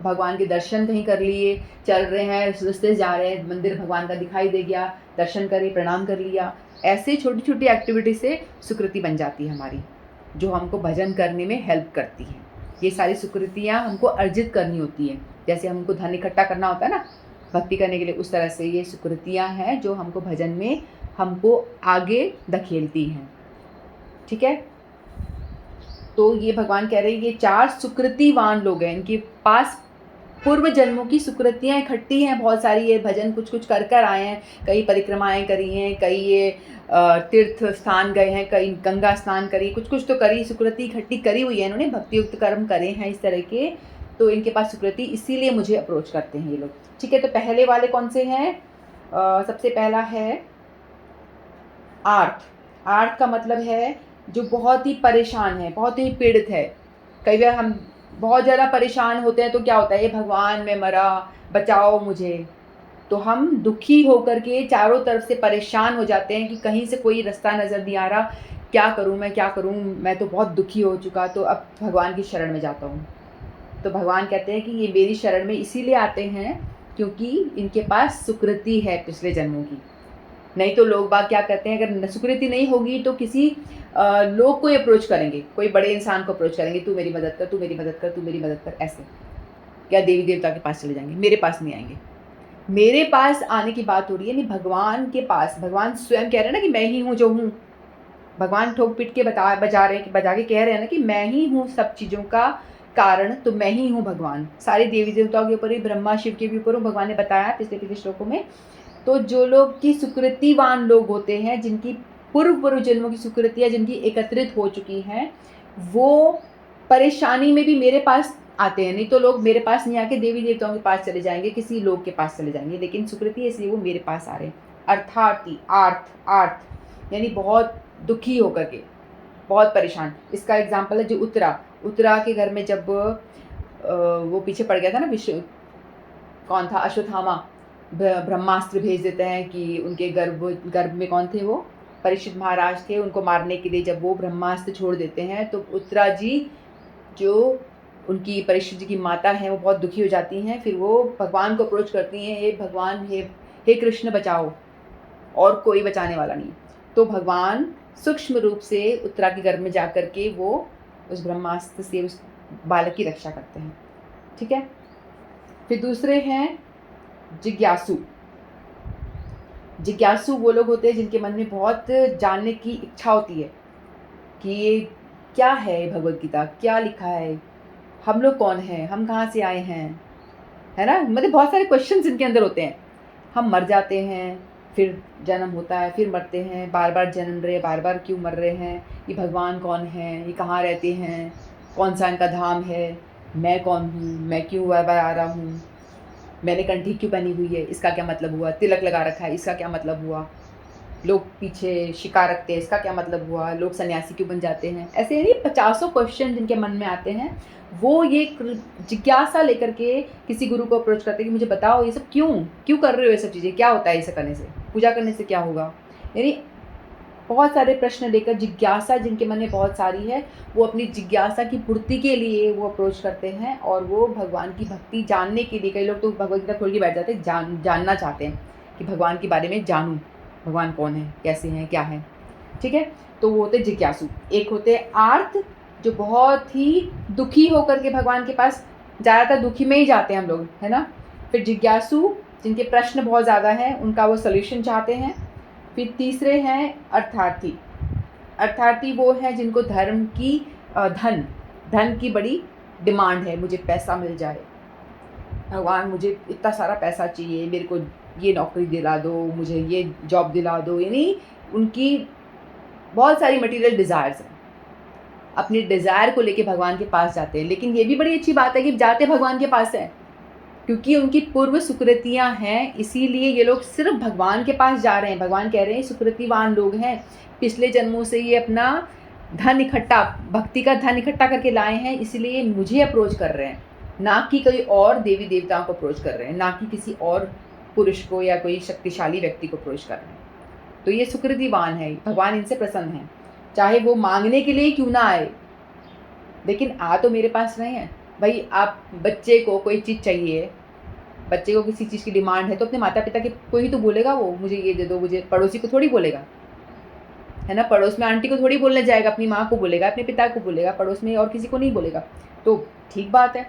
भगवान के दर्शन कहीं कर लिए, चल रहे हैं रास्ते से जा रहे हैं, मंदिर भगवान का दिखाई दे गया, दर्शन करे, प्रणाम कर लिया। ऐसे छोटी छोटी एक्टिविटी से सुकृति बन जाती है हमारी, जो हमको भजन करने में हेल्प करती है। ये सारी सुकृतियाँ हमको अर्जित करनी होती हैं, जैसे हमको धन इकट्ठा करना होता है ना भक्ति करने के लिए, उस तरह से ये सुकृतियाँ हैं जो हमको भजन में हमको आगे धकेलती हैं। ठीक है, तो ये भगवान कह रहे हैं ये 4 सुकृतिवान लोग हैं, इनके पास पूर्व जन्मों की सुकृतियाँ इकट्ठी हैं बहुत सारी। ये भजन कुछ कुछ कर कर आए हैं, कई परिक्रमाएं करी हैं, कई ये तीर्थ स्थान गए हैं, कई गंगा स्नान करी, कुछ कुछ तो करी, सुकृति इकट्ठी करी हुई है इन्होंने, भक्ति युक्त कर्म करे हैं इस तरह के, तो इनके पास सुकृति, इसीलिए मुझे अप्रोच करते हैं ये लोग। ठीक है, तो पहले वाले कौन से हैं? सबसे पहला है आर्थ। आर्थ का मतलब है जो बहुत ही परेशान है, बहुत ही पीड़ित है। कई बार हम बहुत ज़्यादा परेशान होते हैं तो क्या होता है, ये भगवान मैं मरा, बचाओ मुझे, तो हम दुखी होकर के चारों तरफ से परेशान हो जाते हैं कि कहीं से कोई रास्ता नज़र नहीं आ रहा, क्या करूं मैं तो बहुत दुखी हो चुका, तो अब भगवान की शरण में जाता हूं। तो भगवान कहते हैं कि ये मेरी शरण में इसीलिए आते हैं क्योंकि इनके पास सुकृति है पिछले जन्मों की। नहीं तो लोग बाग क्या करते हैं, अगर सुकृति नहीं होगी तो किसी लोग को अप्रोच करेंगे, कोई बड़े इंसान को अप्रोच करेंगे, तू मेरी मदद कर, तू मेरी मदद कर, तू मेरी मदद कर, ऐसे, क्या देवी देवता के पास चले जाएंगे, मेरे पास नहीं आएंगे। मेरे पास आने की बात हो रही है, नहीं भगवान के पास। भगवान स्वयं कह रहे हैं ना कि मैं ही हूँ जो हूँ। भगवान ठोक पीट के बजा के कह रहे हैं ना कि मैं ही हूँ सब चीज़ों का कारण, तो मैं ही हूँ भगवान। सारे देवी देवताओं के ऊपर ही, ब्रह्मा शिव के भी ऊपर भगवान ने बताया पिछले पिछले श्लोकों में। तो जो लोग की सुकृतिवान लोग होते हैं, जिनकी पूर्व पूर्व जन्मों की सुकृतियाँ जिनकी एकत्रित हो चुकी हैं, वो परेशानी में भी मेरे पास आते हैं। नहीं तो लोग मेरे पास नहीं आके देवी देवताओं के पास चले जाएंगे, किसी लोग के पास चले जाएंगे, लेकिन सुकृति है इसलिए वो मेरे पास आ रहे हैं। अर्थार्थी, आर्थ आर्थ यानी बहुत दुखी होकर के, बहुत परेशान। इसका एग्जाम्पल है जो उत्तरा के घर में जब वो पीछे पड़ गया था ना, विश्व कौन था, अश्वत्थामा, ब्रह्मास्त्र भेज देते हैं कि उनके गर्भ में कौन थे, वो परीक्षित महाराज थे। उनको मारने के लिए जब वो ब्रह्मास्त्र छोड़ देते हैं तो उत्तरा जी जो उनकी परीक्षित जी की माता हैं वो बहुत दुखी हो जाती हैं। फिर वो भगवान को अप्रोच करती हैं, हे भगवान, हे कृष्ण बचाओ, और कोई बचाने वाला नहीं। तो भगवान सूक्ष्म रूप से उत्तरा के गर्भ में जा कर के वो उस ब्रह्मास्त्र से उस बालक की रक्षा करते हैं। ठीक है। फिर दूसरे हैं जिज्ञासु। जिज्ञासु वो लोग होते हैं जिनके मन में बहुत जानने की इच्छा होती है कि ये क्या है, भगवद गीता क्या लिखा है, हम लोग कौन हैं, हम कहाँ से आए हैं, है ना। मतलब बहुत सारे क्वेश्चंस इनके अंदर होते हैं। हम मर जाते हैं, फिर जन्म होता है, फिर मरते हैं, बार बार जन्म रहे, बार बार क्यों मर रहे हैं, ये भगवान कौन है, ये कहाँ रहते हैं, कौन सा इनका धाम है, मैं कौन हूँ, मैं क्यों बार बार आ रहा हूँ, मैंने कंठी क्यों पहनी हुई है, इसका क्या मतलब हुआ, तिलक लगा रखा है, इसका क्या मतलब हुआ, लोग पीछे शिकार रखते हैं, इसका क्या मतलब हुआ, लोग सन्यासी क्यों बन जाते हैं। ऐसे ये 50 क्वेश्चन जिनके मन में आते हैं, वो ये जिज्ञासा लेकर के किसी गुरु को अप्रोच करते हैं कि मुझे बताओ ये सब क्यों कर रहे हो, ये सब चीज़ें क्या होता है, ये सब करने से, पूजा करने से क्या होगा। यानी बहुत सारे प्रश्न लेकर, जिज्ञासा जिनके मन में बहुत सारी है, वो अपनी जिज्ञासा की पूर्ति के लिए वो अप्रोच करते हैं और वो भगवान की भक्ति जानने के लिए, कई लोग तो भगवद गीता खोल के बैठ जाते हैं, जानना चाहते हैं कि भगवान के बारे में जानूँ, भगवान कौन है, कैसे हैं, क्या है। ठीक है। तो वो होते जिज्ञासु। एक होते आर्त, जो बहुत ही दुखी होकर के भगवान के पास, ज़्यादातर दुखी में ही जाते हैं हम लोग, है ना। फिर जिज्ञासु जिनके प्रश्न बहुत ज़्यादा हैं, उनका वो सोल्यूशन चाहते हैं। फिर तीसरे हैं अर्थार्थी। अर्थार्थी वो हैं जिनको धर्म की धन की बड़ी डिमांड है, मुझे पैसा मिल जाए, भगवान मुझे इतना सारा पैसा चाहिए, मेरे को ये नौकरी दिला दो, मुझे ये जॉब दिला दो। यानी उनकी बहुत सारी मटेरियल डिज़ायर्स हैं, अपने डिज़ायर को लेके भगवान के पास जाते हैं। लेकिन ये भी बड़ी अच्छी बात है कि जाते भगवान के पास हैं, क्योंकि उनकी पूर्व सुकृतियाँ हैं, इसीलिए ये लोग सिर्फ भगवान के पास जा रहे हैं। भगवान कह रहे हैं सुकृतिवान लोग हैं, पिछले जन्मों से ये अपना धन इकट्ठा, भक्ति का धन इकट्ठा करके लाए हैं, इसलिए मुझे अप्रोच कर रहे हैं, ना कि कोई और देवी देवताओं को अप्रोच कर रहे हैं, ना कि किसी और पुरुष को या कोई शक्तिशाली व्यक्ति को अप्रोच कर रहे हैं। तो ये सुकृतिवान है, भगवान इनसे प्रसन्न हैं, चाहे वो मांगने के लिए क्यों ना आए, लेकिन आ तो मेरे पास रहे हैं। भाई आप बच्चे को कोई चीज़ चाहिए, बच्चे को किसी चीज़ की डिमांड है, तो अपने माता पिता के को ही तो बोलेगा, वो मुझे ये दे दो, मुझे पड़ोसी को थोड़ी बोलेगा, है ना। पड़ोस में आंटी को थोड़ी बोलने जाएगा, अपनी माँ को बोलेगा, अपने पिता को बोलेगा, पड़ोस में और किसी को नहीं बोलेगा। तो ठीक बात है।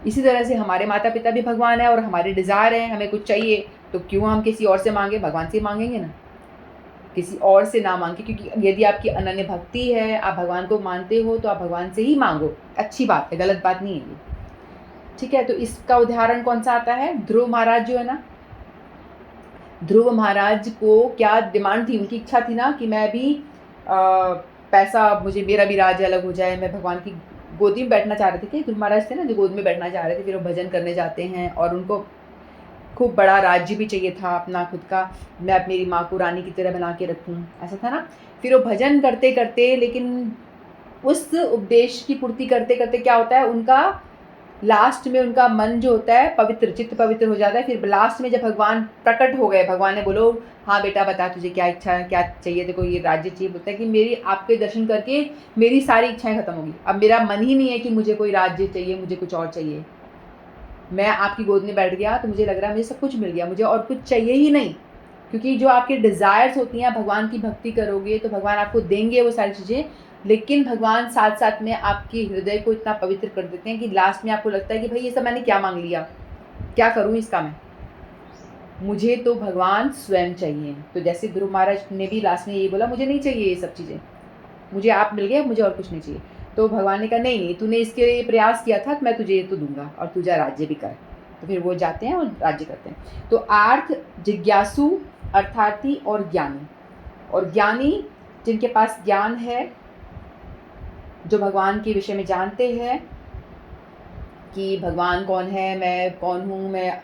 इसी तरह से हमारे माता पिता भी भगवान है और हमारे डिज़ायर हैं, हमें कुछ चाहिए तो क्यों हम किसी और से मांगे, भगवान से मांगेंगे ना, किसी और से ना मांगे। क्योंकि यदि आपकी अनन्य भक्ति है, आप भगवान को मानते हो, तो आप भगवान से ही मांगो, अच्छी बात है, गलत बात नहीं है ये। ठीक है। तो इसका उदाहरण कौन सा आता है, ध्रुव महाराज जो है ना, ध्रुव महाराज को क्या डिमांड थी, उनकी इच्छा थी ना कि मैं भी पैसा, मुझे मेरा भी राज्य अलग हो जाए, मैं भगवान की गोदी में बैठना चाह रहे थे। कि ध्रुव महाराज थे ना जो गोद में बैठना चाह रहे थे, फिर वो भजन करने जाते हैं और उनको खूब बड़ा राज्य भी चाहिए था अपना खुद का, मैं मेरी माँ को रानी की तरह बना के रखूँ, ऐसा था ना। फिर वो भजन करते करते, लेकिन उस उपदेश की पूर्ति करते करते क्या होता है, उनका लास्ट में उनका मन जो होता है पवित्र, चित्त पवित्र हो जाता है। फिर लास्ट में जब भगवान प्रकट हो गए, भगवान ने बोलो हाँ बेटा बता तुझे क्या इच्छा है, क्या चाहिए, देखो ये राज्य चाहिए। बोलता है कि मेरी आपके दर्शन करके मेरी सारी इच्छाएं खत्म होगी, अब मेरा मन ही नहीं है कि मुझे कोई राज्य चाहिए, मुझे कुछ और चाहिए। मैं आपकी गोद में बैठ गया तो मुझे लग रहा है मुझे सब कुछ मिल गया, मुझे और कुछ चाहिए ही नहीं। क्योंकि जो आपके डिज़ायर्स होती हैं, भगवान की भक्ति करोगे तो भगवान आपको देंगे वो सारी चीज़ें, लेकिन भगवान साथ साथ में आपके हृदय को इतना पवित्र कर देते हैं कि लास्ट में आपको लगता है कि भाई ये सब मैंने क्या मांग लिया, क्या करूँ इसका मैं। मुझे तो भगवान स्वयं चाहिए। तो जैसे ध्रुव महाराज ने भी लास्ट में ये बोला, मुझे नहीं चाहिए ये सब चीज़ें, मुझे आप मिल गए, मुझे और कुछ नहीं चाहिए। तो भगवान ने कहा नहीं नहीं, तूने इसके लिए प्रयास किया था, मैं तुझे ये तो दूंगा और तुझा राज्य भी कर। तो फिर वो जाते हैं और राज्य करते हैं। तो आर्थ, जिज्ञासु, अर्थार्थी और ज्ञानी। और ज्ञानी जिनके पास ज्ञान है, जो भगवान के विषय में जानते हैं कि भगवान कौन है, मैं कौन हूँ, मैं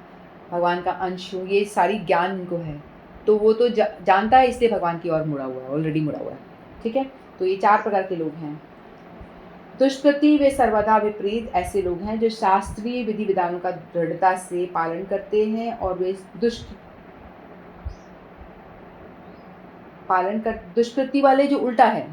भगवान का अंश हूँ, ये सारी ज्ञान उनको है। तो वो तो जानता है, इसलिए भगवान की ओर मुड़ा हुआ है, ऑलरेडी मुड़ा हुआ है। ठीक है, तो ये 4 प्रकार के लोग हैं। दुष्कृति वे सर्वदा विपरीत ऐसे लोग हैं जो शास्त्रीय विधि विधानों का दृढ़ता से पालन करते हैं और वे दुष्कृति वाले जो उल्टा है,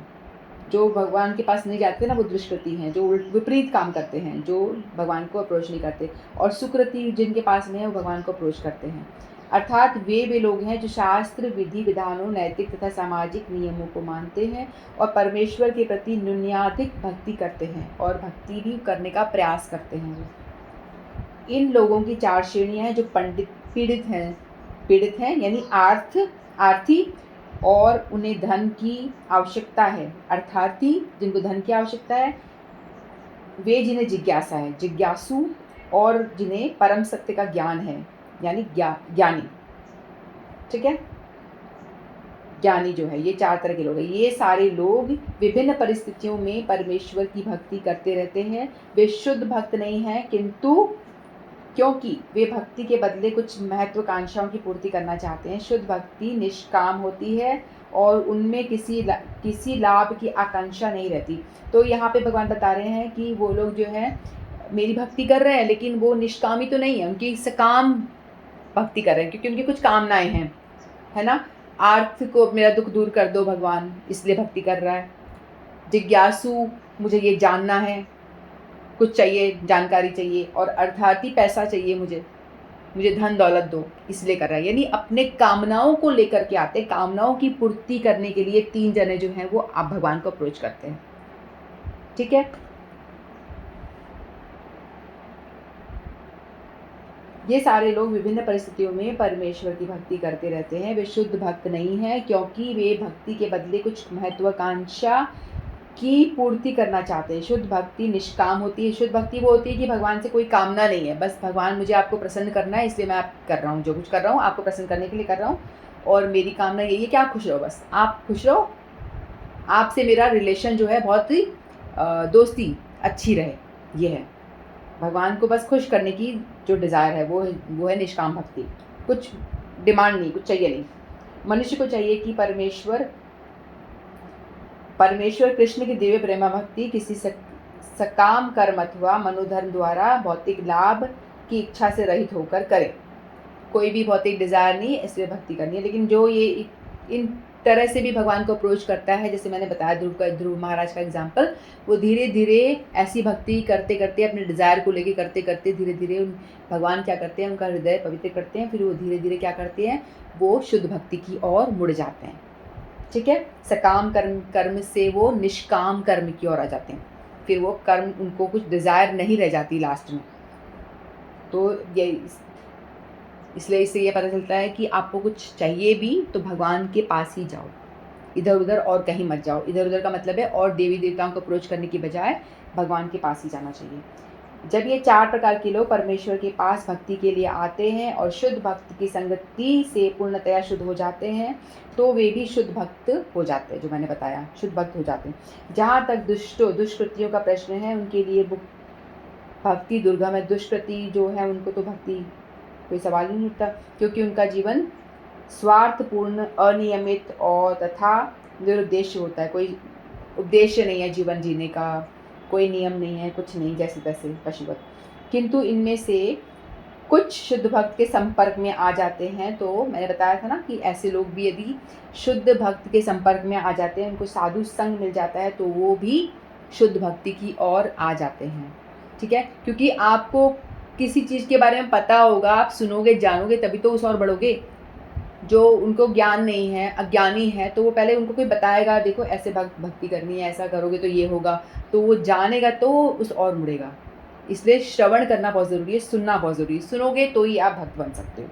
जो भगवान के पास नहीं जाते ना, वो दुष्कृति हैं, जो विपरीत काम करते हैं, जो भगवान को अप्रोच नहीं करते। और सुकृति जिनके पास में है, वो भगवान को अप्रोच करते हैं। अर्थात वे लोग हैं जो शास्त्र विधि विधानों, नैतिक तथा सामाजिक नियमों को मानते हैं और परमेश्वर के प्रति न्यूनाधिक भक्ति करते हैं और भक्ति भी करने का प्रयास करते हैं। इन लोगों की 4 श्रेणियां हैं जो पीड़ित हैं यानी आर्थी, और उन्हें धन की आवश्यकता है। अर्थार्थी जिनको धन की आवश्यकता है, वे जिन्हें जिज्ञासा है, जिज्ञासु, और जिन्हें परम सत्य का ज्ञान है यानी ज्ञानी। ठीक है, ज्ञानी जो है, ये 4 तरह के लोग हैं। ये सारे लोग विभिन्न परिस्थितियों में परमेश्वर की भक्ति करते रहते हैं। वे शुद्ध भक्त नहीं हैं, किंतु क्योंकि वे भक्ति के बदले कुछ महत्वाकांक्षाओं की पूर्ति करना चाहते हैं। शुद्ध भक्ति निष्काम होती है और उनमें किसी लाभ की आकांक्षा नहीं रहती। तो यहाँ पे भगवान बता रहे हैं कि वो लोग जो है मेरी भक्ति कर रहे हैं, लेकिन वो निष्कामी तो नहीं है, उनकी सकाम भक्ति कर रहे हैं, क्योंकि उनकी कुछ कामनाएं हैं, है ना। आर्थ को मेरा दुख दूर कर दो भगवान, इसलिए भक्ति कर रहा है। जिज्ञासु, मुझे ये जानना है, कुछ चाहिए, जानकारी चाहिए। और अर्थार्थी, पैसा चाहिए मुझे धन दौलत दो, इसलिए कर रहा है। यानी अपने कामनाओं को लेकर के आते, कामनाओं की पूर्ति करने के लिए 3 जने जो हैं वो आप भगवान को अप्रोच करते हैं। ठीक है, ये सारे लोग विभिन्न परिस्थितियों में परमेश्वर की भक्ति करते रहते हैं। वे शुद्ध भक्त नहीं हैं, क्योंकि वे भक्ति के बदले कुछ महत्वाकांक्षा की पूर्ति करना चाहते हैं। शुद्ध भक्ति निष्काम होती है। शुद्ध भक्ति वो होती है कि भगवान से कोई कामना नहीं है, बस भगवान मुझे आपको प्रसन्न करना है, इसलिए मैं आप कर रहा हूँ, जो कुछ कर रहा हूँ आपको प्रसन्न करने के लिए कर रहा हूँ, और मेरी कामना यही है कि आप खुश रहो, बस आप खुश रहो, आपसे मेरा रिलेशन जो है बहुत ही दोस्ती अच्छी रहे। ये है भगवान को बस खुश करने की जो डिज़ायर है, वो है निष्काम भक्ति। कुछ डिमांड नहीं, कुछ चाहिए नहीं। मनुष्य को चाहिए कि परमेश्वर कृष्ण की दिव्य प्रेमा भक्ति किसी सकाम कर्म अथवा मनोधर्म द्वारा भौतिक लाभ की इच्छा से रहित होकर करे। कोई भी भौतिक डिज़ायर नहीं, इसलिए भक्ति करनी है। लेकिन जो ये इन तरह से भी भगवान को अप्रोच करता है, जैसे मैंने बताया ध्रुव महाराज का एग्जाम्पल, वो धीरे धीरे ऐसी भक्ति करते करते, अपने डिज़ायर को लेके करते करते धीरे धीरे भगवान क्या करते हैं, उनका हृदय पवित्र करते हैं। फिर वो धीरे धीरे क्या करते हैं, वो शुद्ध भक्ति की ओर मुड़ जाते हैं। ठीक है, सकाम कर्म से वो निष्काम कर्म की ओर आ जाते हैं। फिर वो कर्म, उनको कुछ डिज़ायर नहीं रह जाती लास्ट में। तो ये इसलिए इससे ये पता चलता है कि आपको कुछ चाहिए भी तो भगवान के पास ही जाओ, इधर उधर और कहीं मत जाओ। इधर उधर का मतलब है और देवी देवताओं को अप्रोच करने की बजाय भगवान के पास ही जाना चाहिए। जब ये 4 प्रकार के लोग परमेश्वर के पास भक्ति के लिए आते हैं और शुद्ध भक्त की संगति से पूर्णतया शुद्ध हो जाते हैं, तो वे भी शुद्ध भक्त हो जाते हैं। जो मैंने बताया, शुद्ध भक्त हो जाते हैं। जहाँ तक दुष्कृतियों का प्रश्न है, उनके लिए भक्ति दुर्गम है। दुष्कृति जो है, उनको तो भक्ति कोई सवाल ही नहीं उठता, क्योंकि उनका जीवन स्वार्थपूर्ण, अनियमित और तथा निरुद्देश्य होता है। कोई उद्देश्य नहीं है जीवन जीने का, कोई नियम नहीं है, कुछ नहीं, जैसे तैसे पशुवत। किंतु इनमें से कुछ शुद्ध भक्त के संपर्क में आ जाते हैं। तो मैंने बताया था ना कि ऐसे लोग भी यदि शुद्ध भक्त के संपर्क में आ जाते हैं, उनको साधु संग मिल जाता है, तो वो भी शुद्ध भक्ति की ओर आ जाते हैं। ठीक है, क्योंकि आपको किसी चीज़ के बारे में पता होगा, आप सुनोगे, जानोगे, तभी तो उस ओर बढ़ोगे। जो उनको ज्ञान नहीं है, अज्ञानी है, तो वो पहले उनको कोई बताएगा, देखो ऐसे भक्ति करनी है, ऐसा करोगे तो ये होगा, तो वो जानेगा तो उस ओर मुड़ेगा। इसलिए श्रवण करना बहुत ज़रूरी है, सुनना बहुत ज़रूरी है। सुनोगे तो ही आप भक्त बन सकते हो।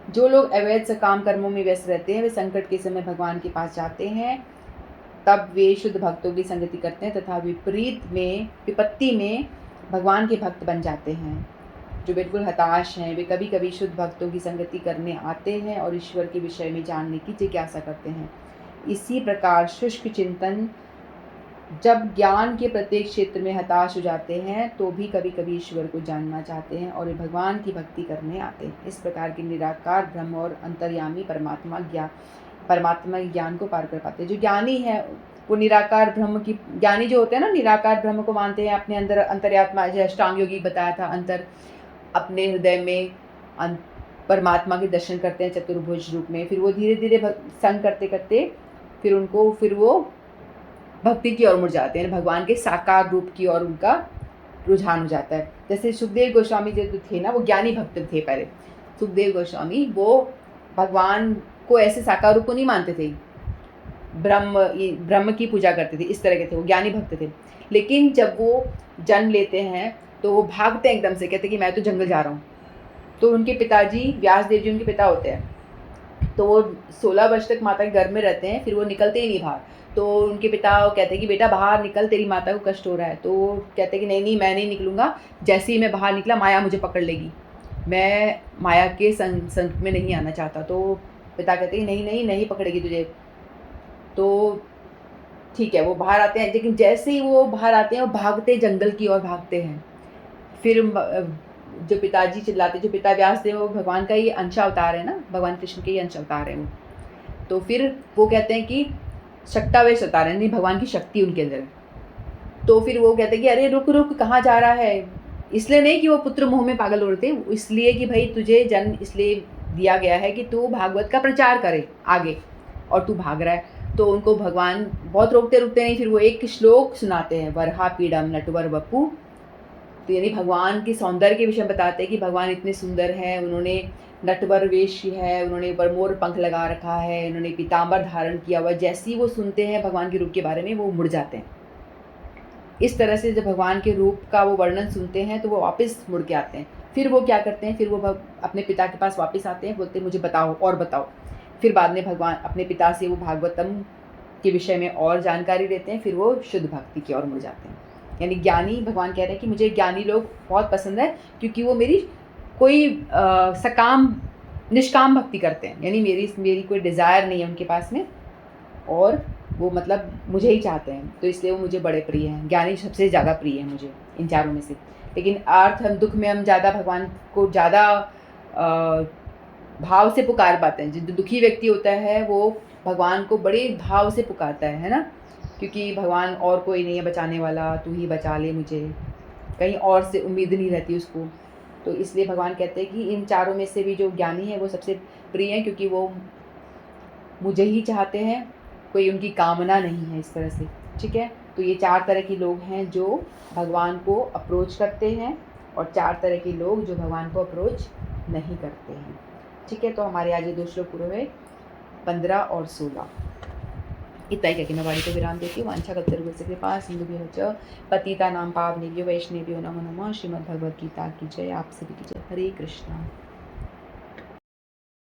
जो लोग अवैध से काम कर्मों में व्यस्त रहते हैं वे संकट के समय भगवान के पास जाते हैं, तब वे शुद्ध भक्तों की संगति करते हैं तथा विपत्ति में भगवान के भक्त बन जाते हैं। जो बिल्कुल हताश हैं वे कभी कभी शुद्ध भक्तों की संगति करने आते हैं और ईश्वर के विषय में जानने की जिज्ञासा करते हैं। इसी प्रकार शुष्क चिंतन जब ज्ञान के प्रत्येक क्षेत्र में हताश हो जाते हैं तो भी कभी कभी ईश्वर को जानना चाहते हैं और वे भगवान की भक्ति करने आते हैं। इस प्रकार के निराकार ब्रह्म और अंतर्यामी परमात्मा ज्ञान को पार कर पाते हैं। जो ज्ञानी है वो निराकार ब्रह्म की, ज्ञानी जो होते हैं ना, निराकार ब्रह्म को मानते हैं अपने अंदर, अंतर्यात्मा, जैसे अष्टांग योगी बताया था, अंतर अपने हृदय में परमात्मा के दर्शन करते हैं चतुर्भुज रूप में। फिर वो धीरे धीरे संग करते करते फिर वो भक्ति की ओर मुड़ जाते हैं, भगवान के साकार रूप की ओर उनका रुझान हो जाता है। जैसे सुखदेव गोस्वामी जो थे ना, वो ज्ञानी भक्त थे पहले। सुखदेव गोस्वामी वो भगवान को ऐसे साकार रूप को नहीं मानते थे, ब्रह्म की पूजा करते थे, इस तरह के थे, वो ज्ञानी भक्त थे। लेकिन जब वो जन्म लेते हैं तो वो भागते हैं एकदम से, कहते कि मैं तो जंगल जा रहा हूँ। तो उनके पिताजी व्यास देव जी उनके पिता होते हैं, तो वो 16 वर्ष तक माता के गर्भ में रहते हैं, फिर वो निकलते ही नहीं बाहर। तो उनके पिता कहते हैं कि बेटा बाहर निकल, तेरी माता को कष्ट हो रहा है। तो वो कहते हैं कि नहीं मैं नहीं निकलूँगा, जैसे ही मैं बाहर निकला माया मुझे पकड़ लेगी, मैं माया के संग में नहीं आना चाहता। तो पिता कहते हैं नहीं पकड़ेगी तुझे। तो ठीक है, वो बाहर आते हैं, लेकिन जैसे ही वो बाहर आते हैं वो भागते जंगल की ओर भागते हैं। फिर जो पिताजी चिल्लाते, जो पिता व्यास देव वो भगवान का ये अंश अवतार है ना, भगवान कृष्ण के ये अंश अवतार है वो। तो फिर वो कहते हैं कि शक्तावेश अवतार है, नहीं भगवान की शक्ति उनके अंदर है। तो फिर वो कहते हैं कि अरे रुक कहाँ जा रहा है। इसलिए नहीं कि वो पुत्र मोह में पागल हो रहे थे, इसलिए कि भाई तुझे जन्म इसलिए दिया गया है कि तू भागवत का प्रचार करे आगे, और तू भाग रहा है। तो उनको भगवान बहुत रोकते नहीं, फिर वो एक श्लोक सुनाते हैं, वरहा पीड़म नटवर वपु। तो यानी भगवान के सौंदर्य के विषय में बताते हैं कि भगवान इतने सुंदर हैं, उन्होंने नटवर वेश है, उन्होंने ऊपर मोर पंख लगा रखा है, उन्होंने पीताम्बर धारण किया हुआ। जैसे ही वो सुनते हैं भगवान के रूप के बारे में वो मुड़ जाते हैं। इस तरह से जब भगवान के रूप का वो वर्णन सुनते हैं तो वो वापस मुड़ के आते हैं। फिर वो क्या करते हैं, फिर वो अपने पिता के पास वापस आते हैं, बोलते हैं मुझे बताओ और बताओ। फिर बाद में भगवान अपने पिता से वो भागवतम के विषय में और जानकारी लेते हैं, फिर वो शुद्ध भक्ति की ओर मुड़ जाते हैं। यानी ज्ञानी, भगवान कह रहे हैं कि मुझे ज्ञानी लोग बहुत पसंद है, क्योंकि वो मेरी कोई निष्काम भक्ति करते हैं, यानी मेरी कोई डिज़ायर नहीं है उनके पास में, और वो मतलब मुझे ही चाहते हैं, तो इसलिए वो मुझे बड़े प्रिय हैं। ज्ञानी सबसे ज़्यादा प्रिय है मुझे इन चारों में से। लेकिन दुख में हम ज़्यादा भगवान को ज़्यादा भाव से पुकार पाते हैं। जो दुखी व्यक्ति होता है वो भगवान को बड़े भाव से पुकारता है ना, क्योंकि भगवान और कोई नहीं है बचाने वाला, तू ही बचा ले मुझे, कहीं और से उम्मीद नहीं रहती उसको। तो इसलिए भगवान कहते हैं कि इन चारों में से भी जो ज्ञानी है वो सबसे प्रिय है, क्योंकि वो मुझे ही चाहते हैं, कोई उनकी कामना नहीं है इस तरह से। ठीक है, तो ये 4 तरह के लोग हैं जो भगवान को अप्रोच करते हैं, और 4 तरह के लोग जो भगवान को अप्रोच नहीं करते हैं। ठीक है, तो हमारे आज ये 2 श्लोक पूरे हुए, 15 और 16। इतना ही कहकर मैं वाणी को विराम देती हूँ। वांछा कल्पतरुभ्यश्च कृपा सिंधुभ्यो च पतितानां पावनेभ्यो वैष्णवेभ्यो नमो नमः। श्रीमद्भगवद्गीता की जय। आप सभी की जय। हरे कृष्णा।